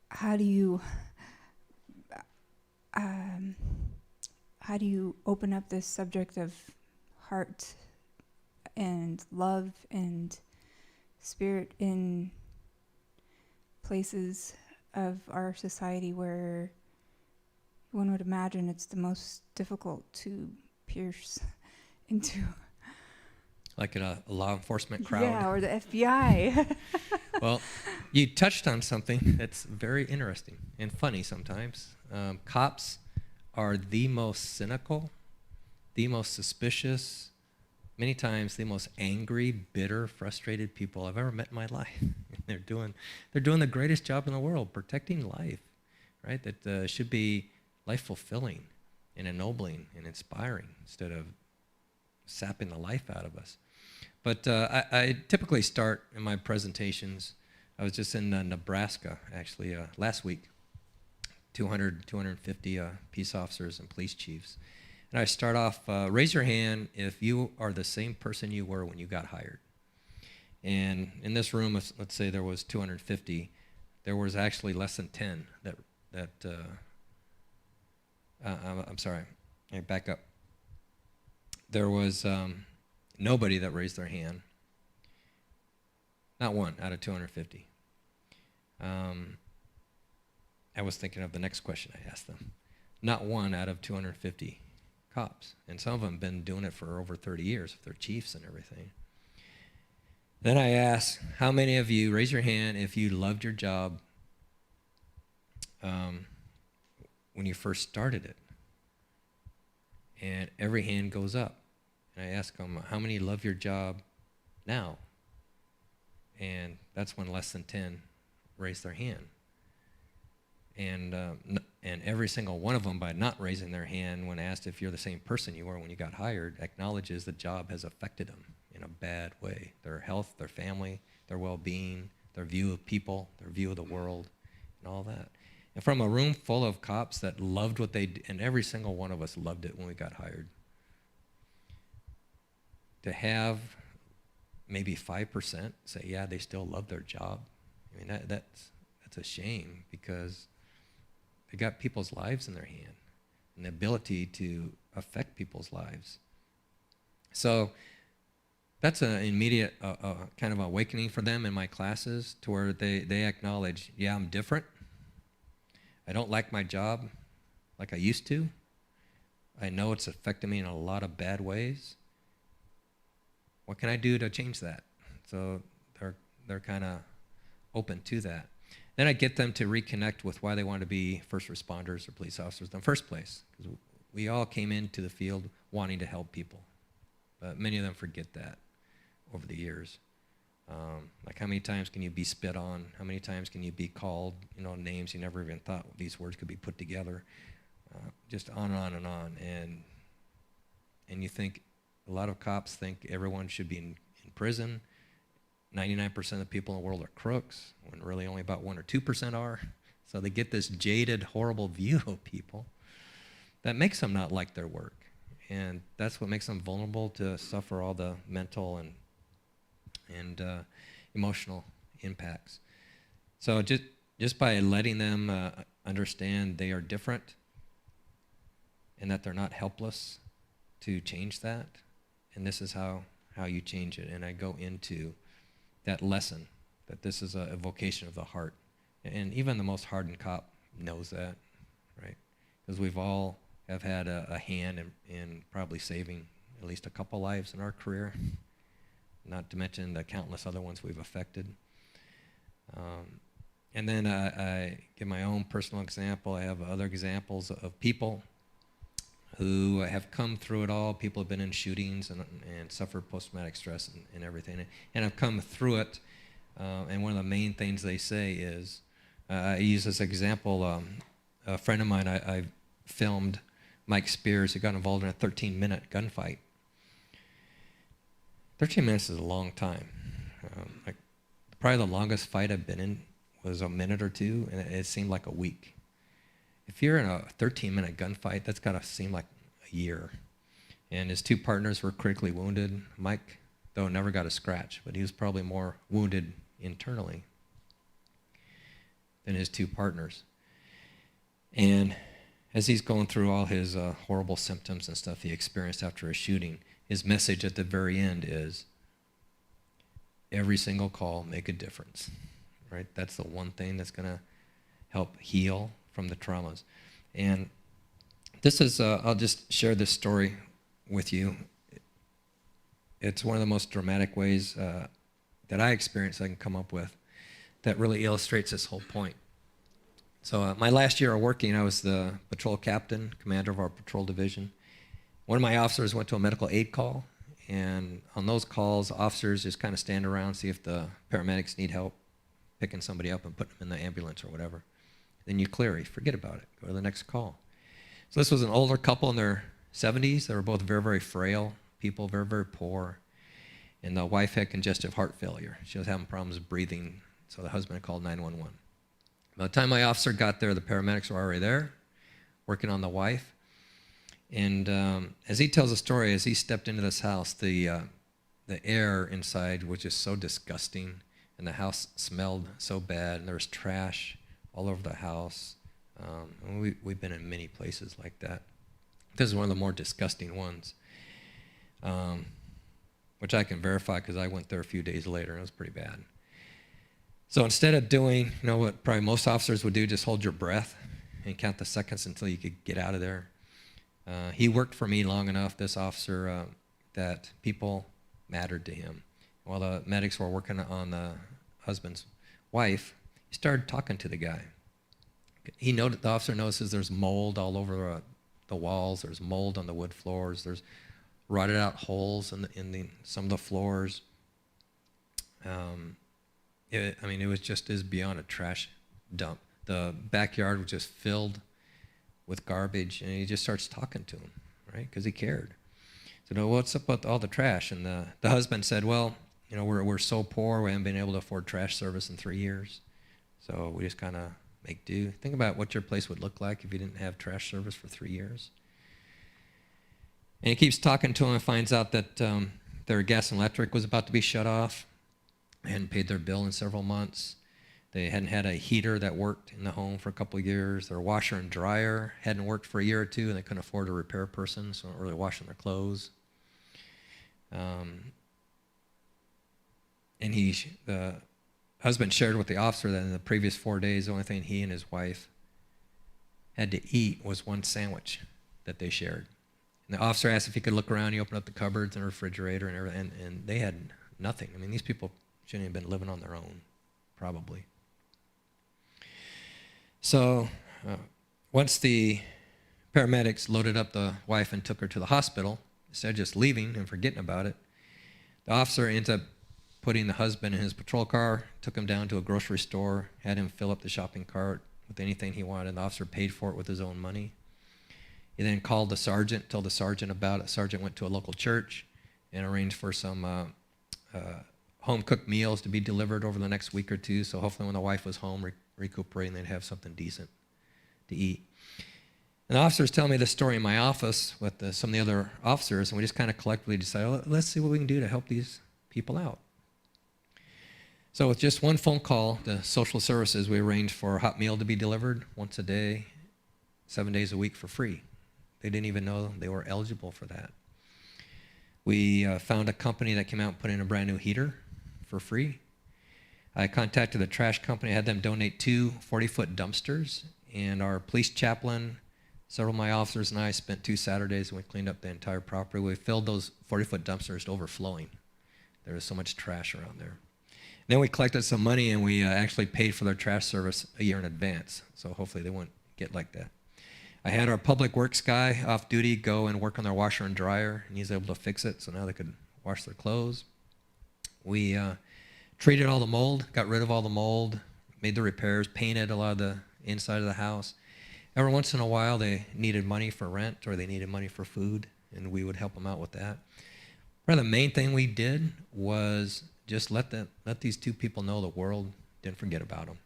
how do you open up this subject of heart and love and spirit in places of our society where one would imagine it's the most difficult to pierce into? Like in a law enforcement crowd? Yeah, or the FBI. Well, you touched on something that's very interesting and funny sometimes. Cops are the most cynical, the most suspicious, many times the most angry, bitter, frustrated people I've ever met in my life. They're doing the greatest job in the world, protecting life, right? That should be life-fulfilling and ennobling and inspiring instead of sapping the life out of us. But I typically start in my presentations. I was just in Nebraska, actually, last week, 250 peace officers and police chiefs. And I start off, raise your hand if you are the same person you were when you got hired. And in this room, let's say there was 250, there was actually less than 10 I'm sorry, I back up. There was nobody that raised their hand. Not one out of 250. I was thinking of the next question I asked them. Not one out of 250 cops. And some of them have been doing it for over 30 years, they're chiefs and everything. Then I asked, how many of you, raise your hand if you loved your job when you first started it? And every hand goes up. And I ask them, how many love your job now? And that's when less than 10 raise their hand. And every single one of them, by not raising their hand when asked if you're the same person you were when you got hired, acknowledges the job has affected them in a bad way. Their health, their family, their well-being, their view of people, their view of the world, and all that. And from a room full of cops that loved what they did, and every single one of us loved it when we got hired. to have maybe 5% say, yeah, they still love their job. I mean, that's a shame, because they got people's lives in their hand and the ability to affect people's lives. So that's an immediate kind of awakening for them in my classes, to where they acknowledge, yeah, I'm different. I don't like my job like I used to. I know it's affecting me in a lot of bad ways. What can I do to change that? So they're kind of open to that. Then I get them to reconnect with why they want to be first responders or police officers in the first place. Because we all came into the field wanting to help people. But many of them forget that over the years. Like, how many times can you be spit on? How many times can you be called, names you never even thought these words could be put together? Just on and on and on. And you think, a lot of cops think everyone should be in prison. 99% of the people in the world are crooks, when really only about 1 or 2% are. So they get this jaded, horrible view of people that makes them not like their work. And that's what makes them vulnerable to suffer all the mental and emotional impacts. So just by letting them understand they are different and that they're not helpless to change that, and this is how you change it. And I go into that lesson, that this is a vocation of the heart. And even the most hardened cop knows that, right? Because we've all have had a hand in probably saving at least a couple lives in our career, not to mention the countless other ones we've affected. And then I give my own personal example. I have other examples of people who have come through it all. People have been in shootings and suffered post-traumatic stress and everything, and have come through it. And one of the main things they say is, I use this example, a friend of mine, I filmed Mike Spears, who got involved in a 13-minute gunfight. 13 minutes is a long time. Probably the longest fight I've been in was a minute or two, and it seemed like a week. If you're in a 13-minute gunfight, that's got to seem like a year. And his two partners were critically wounded. Mike, though, never got a scratch, but he was probably more wounded internally than his two partners. And as he's going through all his horrible symptoms and stuff he experienced after a shooting, his message at the very end is, every single call make a difference, right? That's the one thing that's going to help heal from the traumas. And this is, I'll just share this story with you. It's one of the most dramatic ways that I experienced I can come up with that really illustrates this whole point. So my last year of working, I was the patrol captain, commander of our patrol division. One of my officers went to a medical aid call, and on those calls, officers just kind of stand around, see if the paramedics need help picking somebody up and putting them in the ambulance or whatever. Then you clear it, forget about it, go to the next call. So this was an older couple in their 70s. They were both very, very frail people, very, very poor. And the wife had congestive heart failure. She was having problems breathing, so the husband called 911. By the time my officer got there, the paramedics were already there, working on the wife. And as he tells the story, as he stepped into this house, the air inside was just so disgusting, and the house smelled so bad, and there was trash all over the house. And we've been in many places like that. This is one of the more disgusting ones, which I can verify because I went there a few days later, and it was pretty bad. So instead of doing, what probably most officers would do, just hold your breath and count the seconds until you could get out of there. He worked for me long enough, this officer, that people mattered to him. While the medics were working on the husband's wife, he started talking to the guy. The officer notices there's mold all over the walls, there's mold on the wood floors, there's rotted out holes in some of the floors. It was just as beyond a trash dump. The backyard was just filled with garbage, and he just starts talking to him, right? Because he cared. So, what's up with all the trash? And the husband said, well, we're so poor, we haven't been able to afford trash service in 3 years. So we just kind of make do. Think about what your place would look like if you didn't have trash service for 3 years. And he keeps talking to him and finds out that their gas and electric was about to be shut off. They hadn't paid their bill in several months. They hadn't had a heater that worked in the home for a couple of years. Their washer and dryer hadn't worked for a year or two, and they couldn't afford a repair person, so they weren't really washing their clothes. And the husband shared with the officer that in the previous 4 days, the only thing he and his wife had to eat was one sandwich that they shared. And the officer asked if he could look around. He opened up the cupboards and the refrigerator and everything, and they had nothing. I mean, these people shouldn't have been living on their own, probably. So once the paramedics loaded up the wife and took her to the hospital, instead of just leaving and forgetting about it, the officer ends up putting the husband in his patrol car, took him down to a grocery store, had him fill up the shopping cart with anything he wanted. The officer paid for it with his own money. He then called the sergeant, told the sergeant about it. The sergeant went to a local church and arranged for some home-cooked meals to be delivered over the next week or two, so hopefully when the wife was home recuperating, they'd have something decent to eat. And the officers tell me this story in my office with some of the other officers, and we just kind of collectively decided, well, let's see what we can do to help these people out. So with just one phone call to social services, we arranged for a hot meal to be delivered once a day, 7 days a week for free. They didn't even know they were eligible for that. We found a company that came out and put in a brand new heater for free. I contacted the trash company, had them donate 2 40-foot dumpsters, and our police chaplain, several of my officers and I spent 2 Saturdays and we cleaned up the entire property. We filled those 40-foot dumpsters to overflowing. There was so much trash around there. Then we collected some money and we actually paid for their trash service a year in advance, so hopefully they won't get like that. I had our public works guy off duty go and work on their washer and dryer, and he's able to fix it, so now they could wash their clothes. We treated all the mold, got rid of all the mold, made the repairs, painted a lot of the inside of the house. Every once in a while, they needed money for rent or they needed money for food, and we would help them out with that. Probably the main thing we did was just let these 2 people know the world didn't forget about them.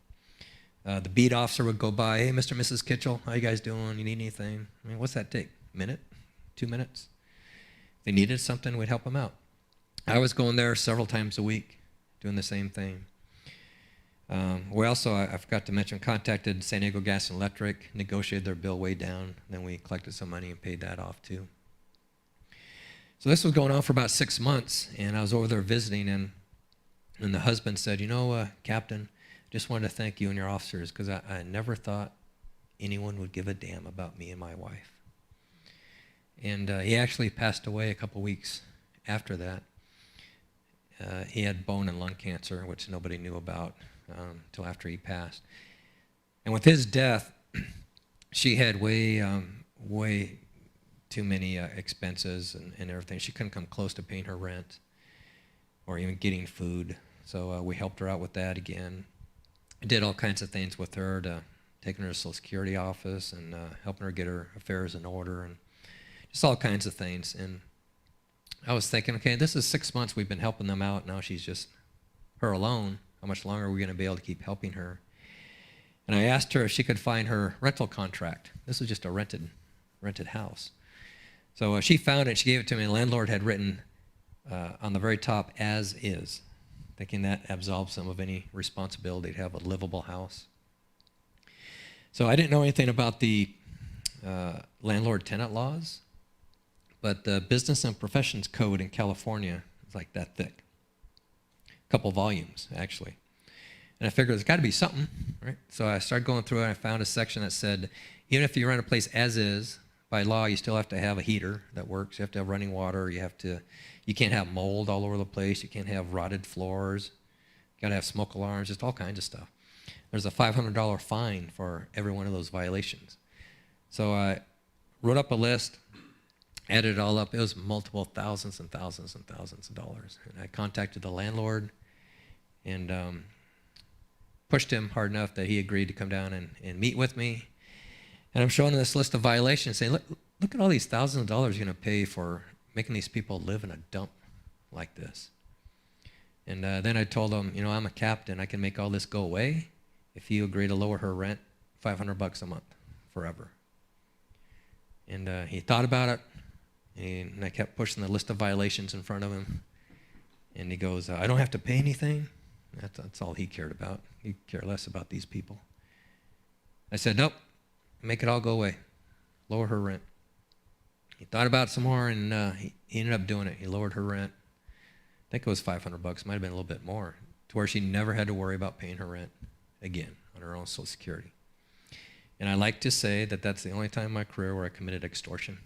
The beat officer would go by, hey, Mr. and Mrs. Kitchell, how you guys doing? You need anything? I mean, what's that take? A minute? 2 minutes? If they needed something, we'd help them out. I was going there several times a week, doing the same thing. We also, I forgot to mention, contacted San Diego Gas and Electric, negotiated their bill way down, then we collected some money and paid that off too. So this was going on for about 6 months, and I was over there visiting, and the husband said, Captain, just wanted to thank you and your officers because I never thought anyone would give a damn about me and my wife. And he actually passed away a couple weeks after that. He had bone and lung cancer, which nobody knew about until after he passed. And with his death, she had way too many expenses and everything. She couldn't come close to paying her rent or even getting food. So we helped her out with that again. Did all kinds of things with her, to taking her to Social Security office and helping her get her affairs in order and just all kinds of things. And I was thinking, okay, this is 6 months we've been helping them out. Now she's just her alone. How much longer are we going to be able to keep helping her? And I asked her if she could find her rental contract. This was just a rented house. So she found it. She gave it to me. The landlord had written on the very top, as is, thinking that absolves them of any responsibility to have a livable house. So I didn't know anything about the landlord-tenant laws, but the Business and Professions Code in California is like that thick. A couple volumes, actually. And I figured there's got to be something, right? So I started going through it, and I found a section that said, even if you rent a place as is, by law, you still have to have a heater that works. You have to have running water. You can't have mold all over the place. You can't have rotted floors. You got to have smoke alarms, just all kinds of stuff. There's a $500 fine for every one of those violations. So I wrote up a list, added it all up. It was multiple thousands and thousands and thousands of dollars. And I contacted the landlord and pushed him hard enough that he agreed to come down and meet with me. And I'm showing him this list of violations, saying, look at all these thousands of dollars you're going to pay for making these people live in a dump like this. And then I told him, I'm a captain. I can make all this go away if you agree to lower her rent $500 a month forever. And he thought about it, And I kept pushing the list of violations in front of him. And he goes, I don't have to pay anything. That's all he cared about. He cared less about these people. I said, nope, make it all go away. Lower her rent. He thought about it some more, and he ended up doing it. He lowered her rent. I think it was $500. Might have been a little bit more, to where she never had to worry about paying her rent again on her own Social Security. And I like to say that that's the only time in my career where I committed extortion.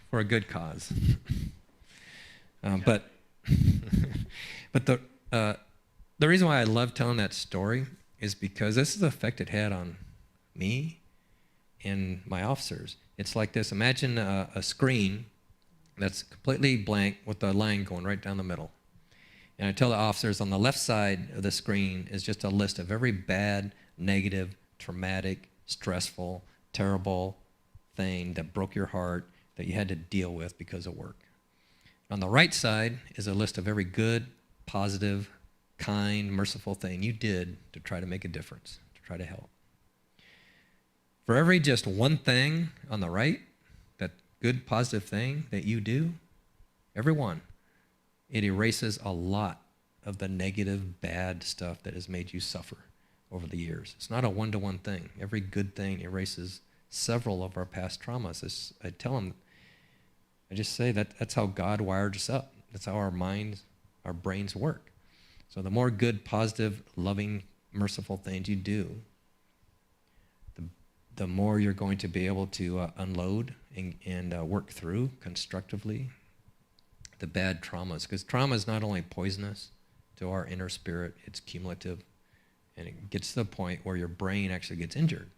For a good cause. But the reason why I love telling that story is because this is the effect it had on me and my officers. It's like this. Imagine a screen that's completely blank with a line going right down the middle. And I tell the officers on the left side of the screen is just a list of every bad, negative, traumatic, stressful, terrible thing that broke your heart that you had to deal with because of work. On the right side is a list of every good, positive, kind, merciful thing you did to try to make a difference, to try to help. For every just one thing on the right, that good, positive thing that you do, every one, it erases a lot of the negative, bad stuff that has made you suffer over the years. It's not a one-to-one thing. Every good thing erases several of our past traumas. I tell them, I just say that's how God wired us up. That's how our minds, our brains work. So the more good, positive, loving, merciful things you do, the more you're going to be able to unload and work through constructively the bad traumas. Because trauma is not only poisonous to our inner spirit, it's cumulative. And it gets to the point where your brain actually gets injured.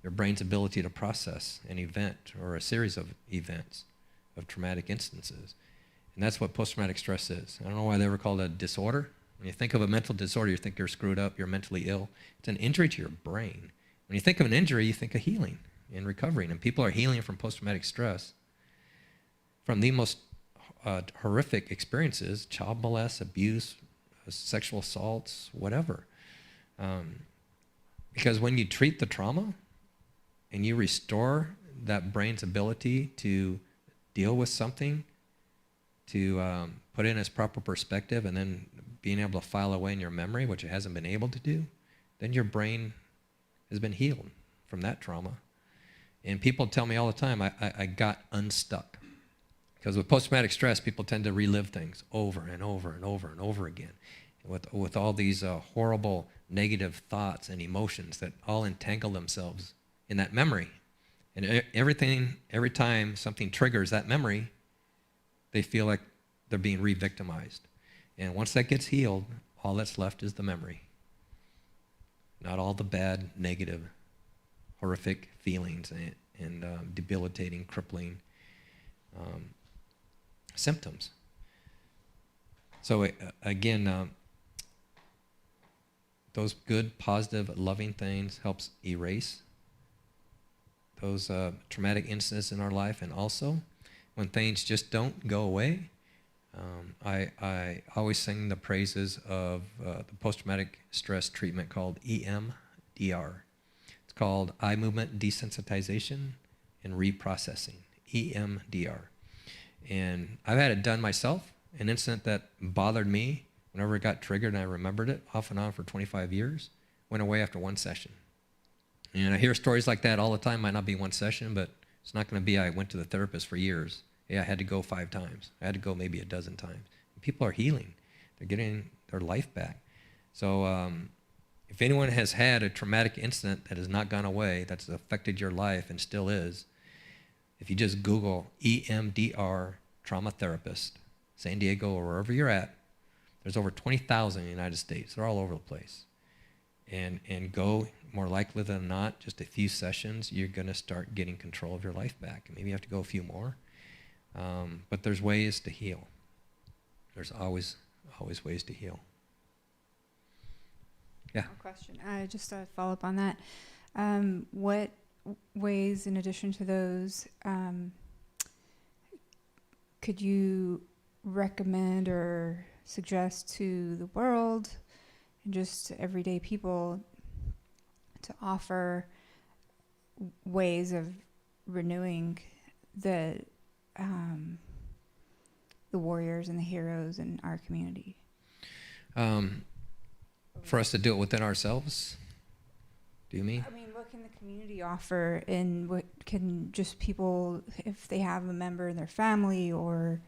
Your brain's ability to process an event or a series of events of traumatic instances. And that's what post-traumatic stress is. I don't know why they ever call it a disorder. When you think of a mental disorder, you think you're screwed up, you're mentally ill. It's an injury to your brain. When you think of an injury, you think of healing and recovering. And people are healing from post-traumatic stress from the most horrific experiences, child molest, abuse, sexual assaults, whatever. Because when you treat the trauma and you restore that brain's ability to deal with something, to put it in its proper perspective, and then being able to file away in your memory, which it hasn't been able to do, then your brain has been healed from that trauma. And people tell me all the time, I got unstuck. Because with post-traumatic stress, people tend to relive things over and over and over and over again. With all these horrible negative thoughts and emotions that all entangle themselves in that memory. And every time something triggers that memory, they feel like they're being re-victimized. And once that gets healed, all that's left is the memory. Not all the bad, negative, horrific feelings and debilitating, crippling symptoms. So again, those good, positive, loving things helps erase those traumatic incidents in our life. And also, when things just don't go away, I always sing the praises of the post-traumatic stress treatment called EMDR. It's called eye movement desensitization and reprocessing, EMDR. And I've had it done myself, an incident that bothered me whenever it got triggered and I remembered it off and on for 25 years, went away after one session. And I hear stories like that all the time. Might not be one session, but it's not going to be I went to the therapist for years. Yeah, I had to go 5 times. I had to go maybe a dozen times. People are healing. They're getting their life back. So if anyone has had a traumatic incident that has not gone away, that's affected your life and still is, if you just Google EMDR trauma therapist, San Diego or wherever you're at, there's over 20,000 in the United States. They're all over the place. And go, more likely than not, just a few sessions, you're going to start getting control of your life back. Maybe you have to go a few more. But there's ways to heal. There's always ways to heal. Yeah. No question. Just to follow up on that, what ways, in addition to those, could you recommend or suggest to the world and just everyday people to offer ways of renewing the warriors and the heroes in our community. For us to do it within ourselves, do you mean? I mean, what can the community offer, and what can just people, if they have a member in their family or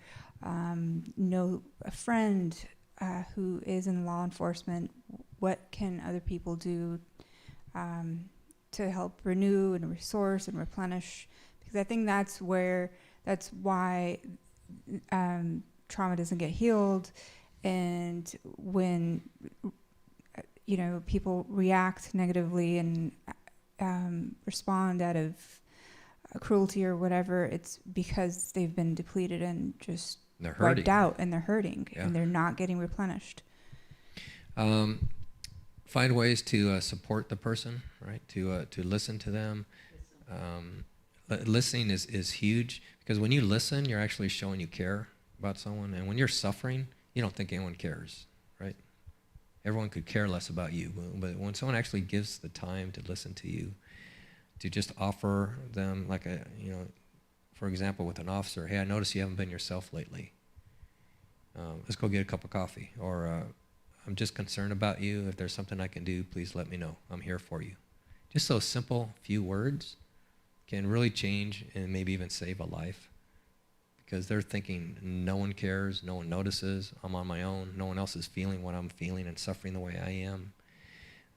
know a friend who is in law enforcement, what can other people do to help renew and resource and replenish? Because I think that's why trauma doesn't get healed, and when people react negatively and respond out of cruelty or whatever, it's because they've been depleted and just wiped out, and they're hurting, and they're not getting replenished. Find ways to support the person, right? To listen to them. Listening is huge, because when you listen, you're actually showing you care about someone. And when you're suffering, you don't think anyone cares, right? Everyone could care less about you. But when someone actually gives the time to listen to you, to just offer them, like for example, with an officer, hey, I notice you haven't been yourself lately. Let's go get a cup of coffee. Or I'm just concerned about you. If there's something I can do, please let me know. I'm here for you. Just those simple few words can really change and maybe even save a life, because they're thinking no one cares, no one notices, I'm on my own, no one else is feeling what I'm feeling and suffering the way I am.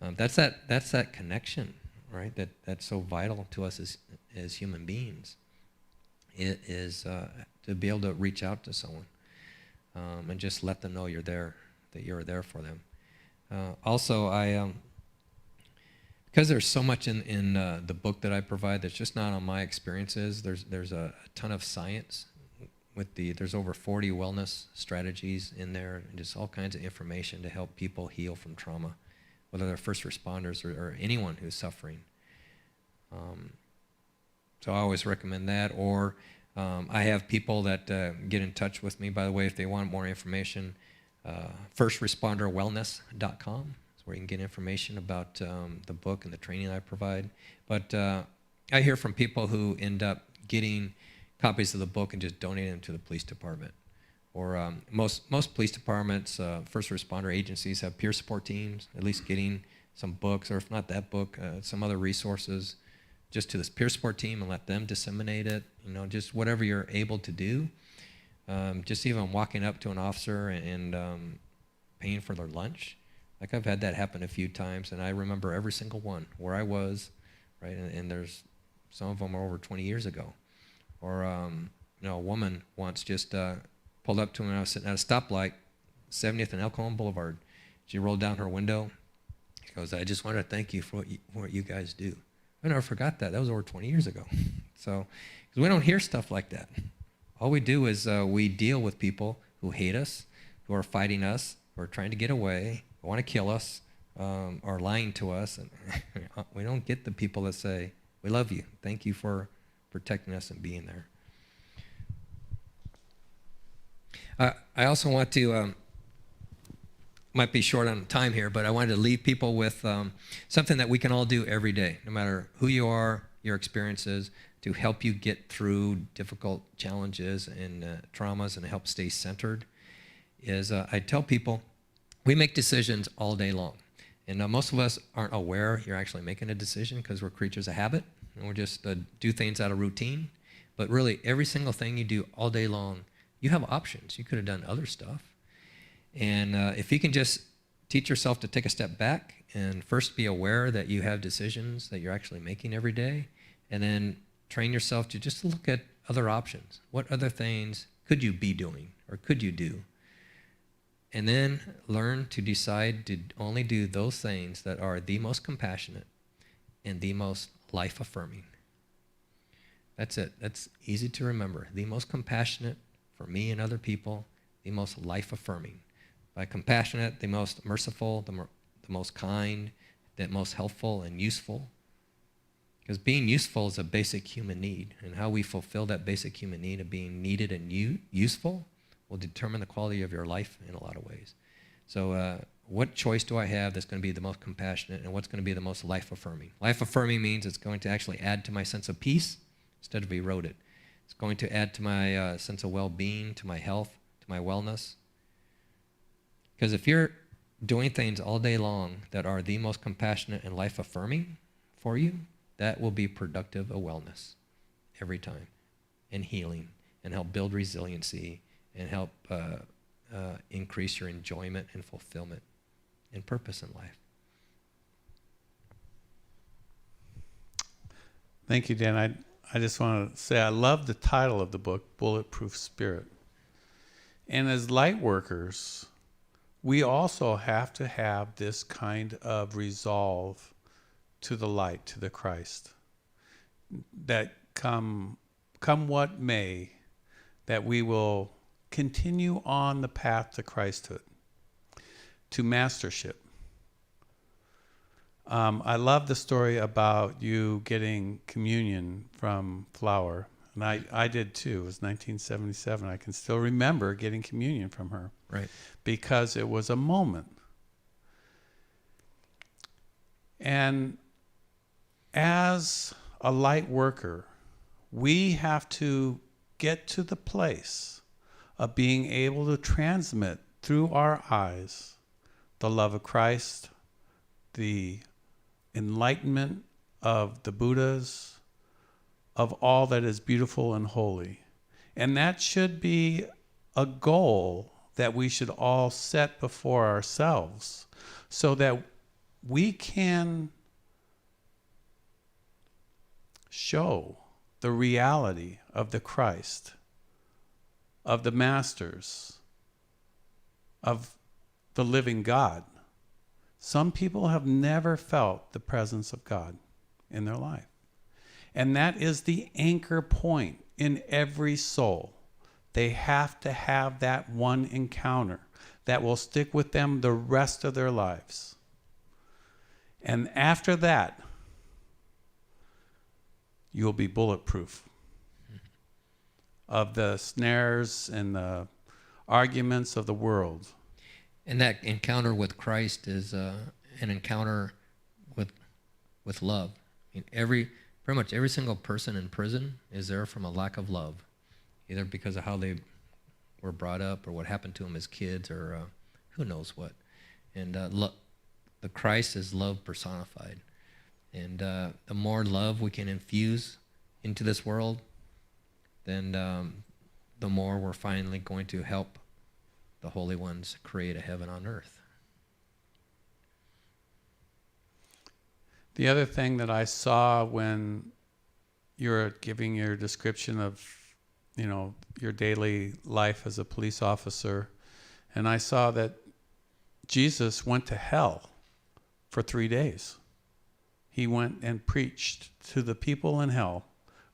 That's that connection, right? That's so vital to us as human beings. It is to be able to reach out to someone and just let them know you're there, that you're there for them. Also, I because there's so much in the book that I provide that's just not on my experiences. There's a ton of science. There's over 40 wellness strategies in there, and just all kinds of information to help people heal from trauma, whether they're first responders or anyone who's suffering. So I always recommend that. Or I have people that get in touch with me, by the way, if they want more information. Firstresponderwellness.com is where you can get information about the book and the training I provide. But I hear from people who end up getting copies of the book and just donating them to the police department. Or most police departments, first responder agencies have peer support teams, at least getting some books, or if not that book, some other resources, just to this peer support team and let them disseminate it. Just whatever you're able to do. Just even walking up to an officer and paying for their lunch. Like, I've had that happen a few times, and I remember every single one, where I was, right? And there's some of them are over 20 years ago. Or a woman once just pulled up to me when I was sitting at a stoplight, 70th and El Cajon Boulevard. She rolled down her window. She goes, I just wanted to thank you for what you guys do. I never forgot that. That was over 20 years ago. So, because we don't hear stuff like that. All we do is we deal with people who hate us, who are fighting us, who are trying to get away, who want to kill us, are lying to us. And we don't get the people that say, we love you. Thank you for protecting us and being there. I also want to, might be short on time here, but I wanted to leave people with something that we can all do every day, no matter who you are, your experiences, to help you get through difficult challenges and traumas and help stay centered. Is I tell people, we make decisions all day long. And most of us aren't aware you're actually making a decision, because we're creatures of habit, and we just do things out of routine. But really, every single thing you do all day long, you have options. You could have done other stuff. And if you can just teach yourself to take a step back and first be aware that you have decisions that you're actually making every day, and then train yourself to just look at other options. What other things could you be doing or could you do? And then learn to decide to only do those things that are the most compassionate and the most life-affirming. That's it. That's easy to remember. The most compassionate for me and other people, the most life-affirming. By compassionate, the most merciful, the most kind, the most helpful and useful. Because being useful is a basic human need, and how we fulfill that basic human need of being needed and useful will determine the quality of your life in a lot of ways. So what choice do I have that's going to be the most compassionate, and what's going to be the most life-affirming? Life-affirming means it's going to actually add to my sense of peace, instead of erode it. It's going to add to my sense of well-being, to my health, to my wellness. Because if you're doing things all day long that are the most compassionate and life-affirming for you, that will be productive of wellness every time, and healing, and help build resiliency, and help increase your enjoyment and fulfillment and purpose in life. Thank you, Dan. I just want to say I love the title of the book, Bulletproof Spirit. And as light workers, we also have to have this kind of resolve to the light, to the Christ, that come what may, that we will continue on the path to Christhood, to mastership. I love the story about you getting communion from Flower, and I did too. It was 1977. I can still remember getting communion from her. Right. Because it was a moment. And as a light worker, we have to get to the place of being able to transmit through our eyes the love of Christ, the enlightenment of the Buddhas, of all that is beautiful and holy. And that should be a goal that we should all set before ourselves so that we can show the reality of the Christ, of the masters, of the living God. Some people have never felt the presence of God in their life. And that is the anchor point in every soul. They have to have that one encounter that will stick with them the rest of their lives. And after that, you'll be bulletproof of the snares and the arguments of the world. And that encounter with Christ is an encounter with love. I mean, pretty much every single person in prison is there from a lack of love, either because of how they were brought up or what happened to them as kids or who knows what. And the Christ is love personified. And the more love we can infuse into this world, then the more we're finally going to help the Holy Ones create a heaven on earth. The other thing that I saw when you're giving your description of, your daily life as a police officer, and I saw that Jesus went to hell for 3 days. He went and preached to the people in hell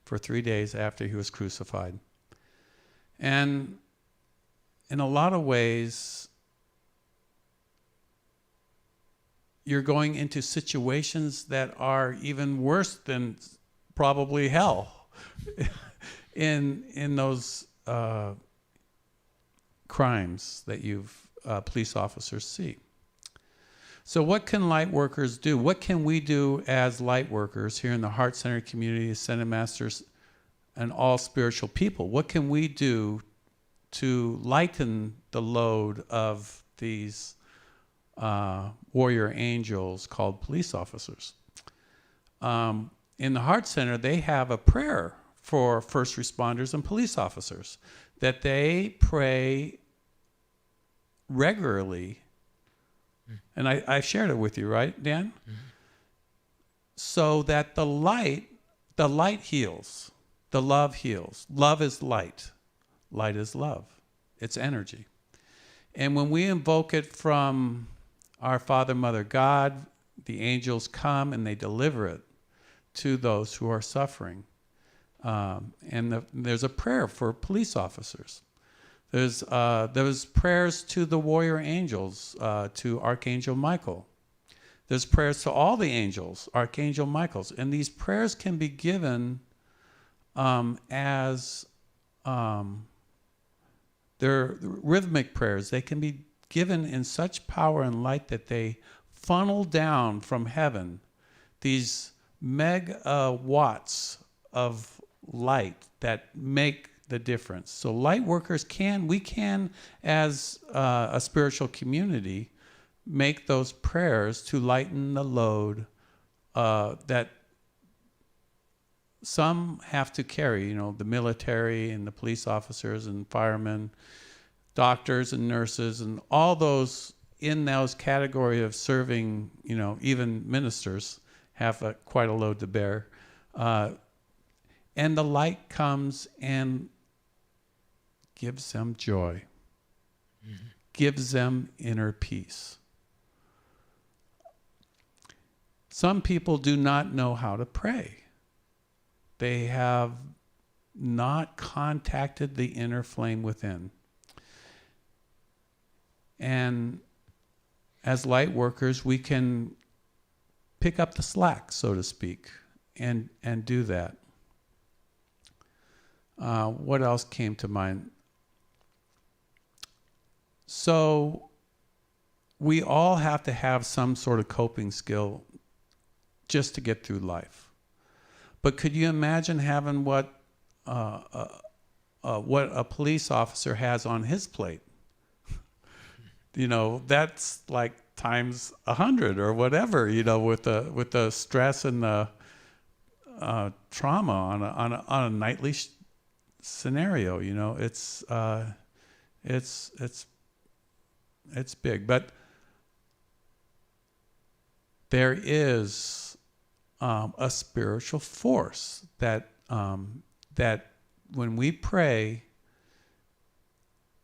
for 3 days after he was crucified. And in a lot of ways, you're going into situations that are even worse than probably hell in those crimes that police officers see. So what can light workers do? What can we do as light workers here in the Heart Center community, Ascended Masters, and all spiritual people? What can we do to lighten the load of these warrior angels called police officers? In the Heart Center, they have a prayer for first responders and police officers that they pray regularly. And I shared it with you, right, Dan? Mm-hmm. So that the light heals, the love heals. Love is light. Light is love. It's energy. And when we invoke it from our Father, Mother, God, the angels come and they deliver it to those who are suffering. There's a prayer for police officers. There's prayers to the warrior angels, to Archangel Michael. There's prayers to all the angels, Archangel Michael's. And these prayers can be given as they're rhythmic prayers. They can be given in such power and light that they funnel down from heaven these megawatts of light that make the difference. So light workers we can, as a spiritual community, make those prayers to lighten the load that some have to carry, you know, the military and the police officers and firemen, doctors and nurses, and all those in those category of serving, you know, even ministers have quite a load to bear. And the light comes and gives them joy, gives them inner peace. Some people do not know how to pray. They have not contacted the inner flame within. And as light workers, we can pick up the slack, so to speak, and do that. What else came to mind? So we all have to have some sort of coping skill just to get through life. But could you imagine having what a police officer has on his plate? You know, that's like times 100 or whatever, you know, with the stress and the trauma on a nightly scenario. You know, it's big, but there is a spiritual force that when we pray,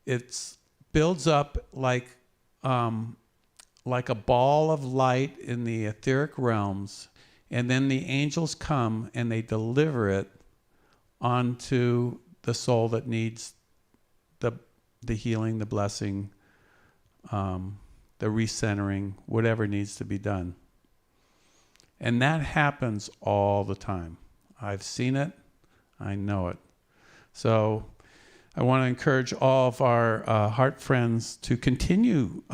it builds up like a ball of light in the etheric realms, and then the angels come and they deliver it onto the soul that needs the healing, the blessing, the recentering, whatever needs to be done. And that happens all the time. I've seen it. I know it. So I want to encourage all of our heart friends to continue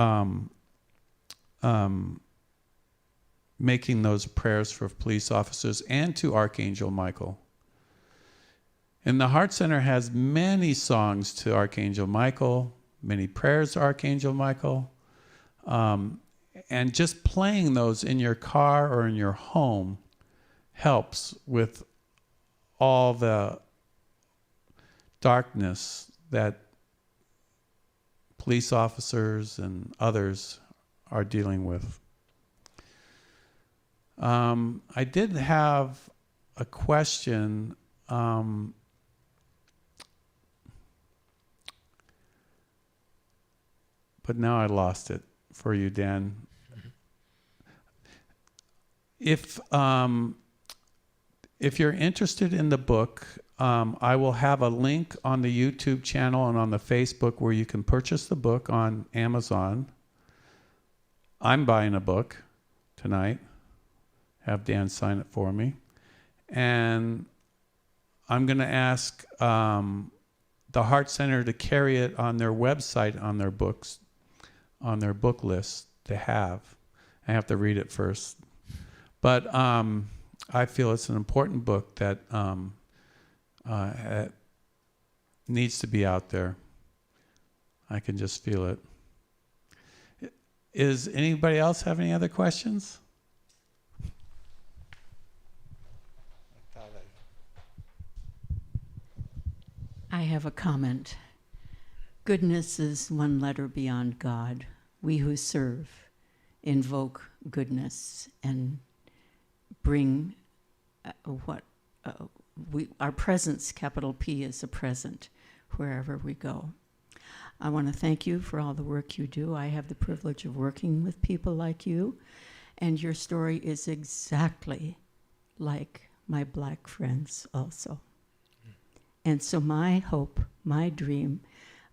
making those prayers for police officers and to Archangel Michael. And the Heart Center has many songs to Archangel Michael, many prayers to Archangel Michael. And just playing those in your car or in your home helps with all the darkness that police officers and others are dealing with. I did have a question. But now I lost it for you, Dan. If you're interested in the book, I will have a link on the YouTube channel and on the Facebook where you can purchase the book on Amazon. I'm buying a book tonight. Have Dan sign it for me. And I'm going to ask the Heart Center to carry it on their website, on their books, on their book list to have. I have to read it first. But I feel it's an important book that needs to be out there. I can just feel it. Is anybody else have any other questions? I have a comment. Goodness is one letter beyond God. We who serve invoke goodness and bring our presence, capital P, is a present wherever we go. I want to thank you for all the work you do. I have the privilege of working with people like you, and your story is exactly like my black friends also. And so my hope, my dream,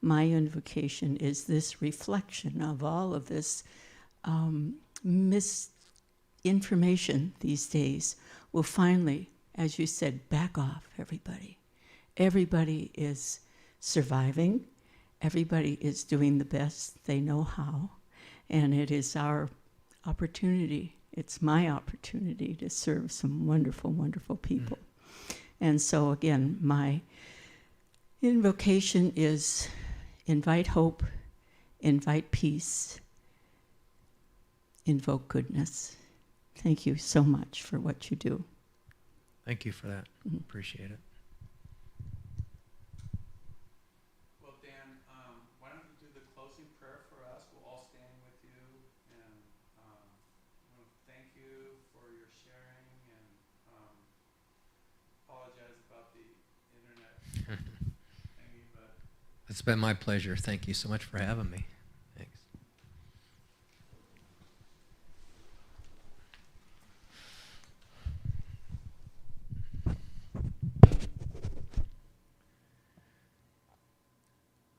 my invocation is this reflection of all of this misinformation these days will finally, as you said, back off everybody. Everybody is surviving. Everybody is doing the best they know how. And it is our opportunity, it's my opportunity to serve some wonderful, wonderful people. And so again, my invocation is invite hope, invite peace, invoke goodness. Thank you so much for what you do. Thank you for that. Appreciate it. Well, Dan, why don't you do the closing prayer for us? We'll all stand with you, and I want to thank you for your sharing, and apologize about the internet thingy, but It's been my pleasure. Thank you so much for having me. Thanks.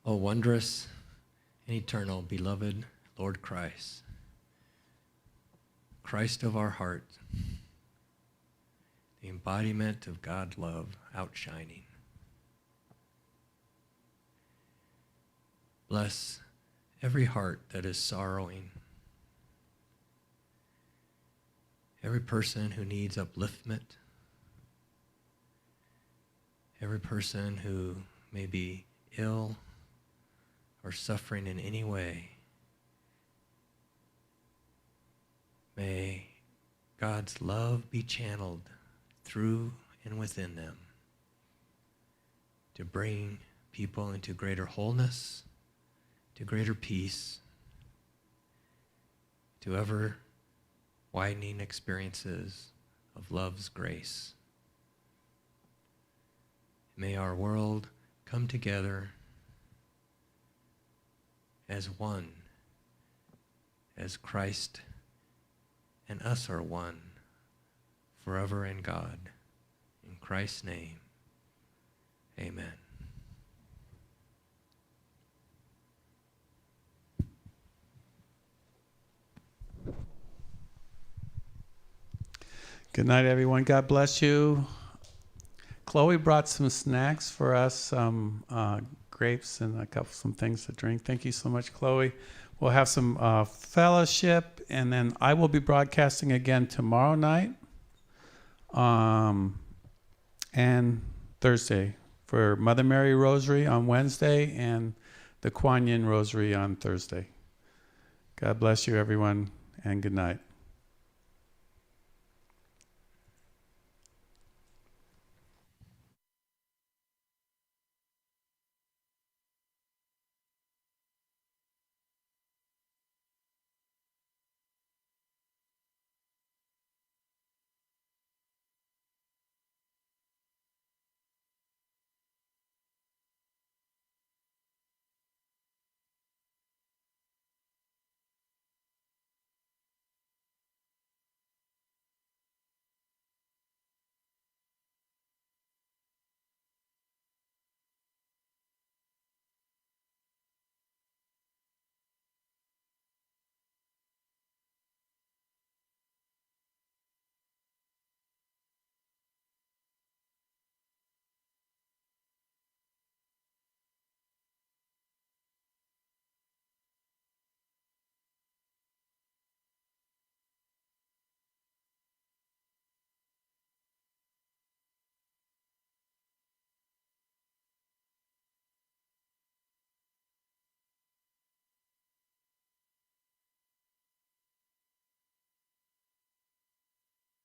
O wondrous and eternal, beloved Lord Christ, Christ of our heart, the embodiment of God's love outshining. Bless every heart that is sorrowing, every person who needs upliftment, every person who may be ill or suffering in any way. May God's love be channeled through and within them to bring people into greater wholeness, to greater peace, to ever widening experiences of love's grace. May our world come together as one, as Christ and us are one, forever in God. In Christ's name, amen. good night, everyone. God bless you. Chloe brought some snacks for us, some grapes and some things to drink. Thank you so much, Chloe. We'll have some fellowship, and then I will be broadcasting again tomorrow night and Thursday for Mother Mary Rosary on Wednesday and the Kuan Yin Rosary on Thursday. God bless you, everyone, and good night.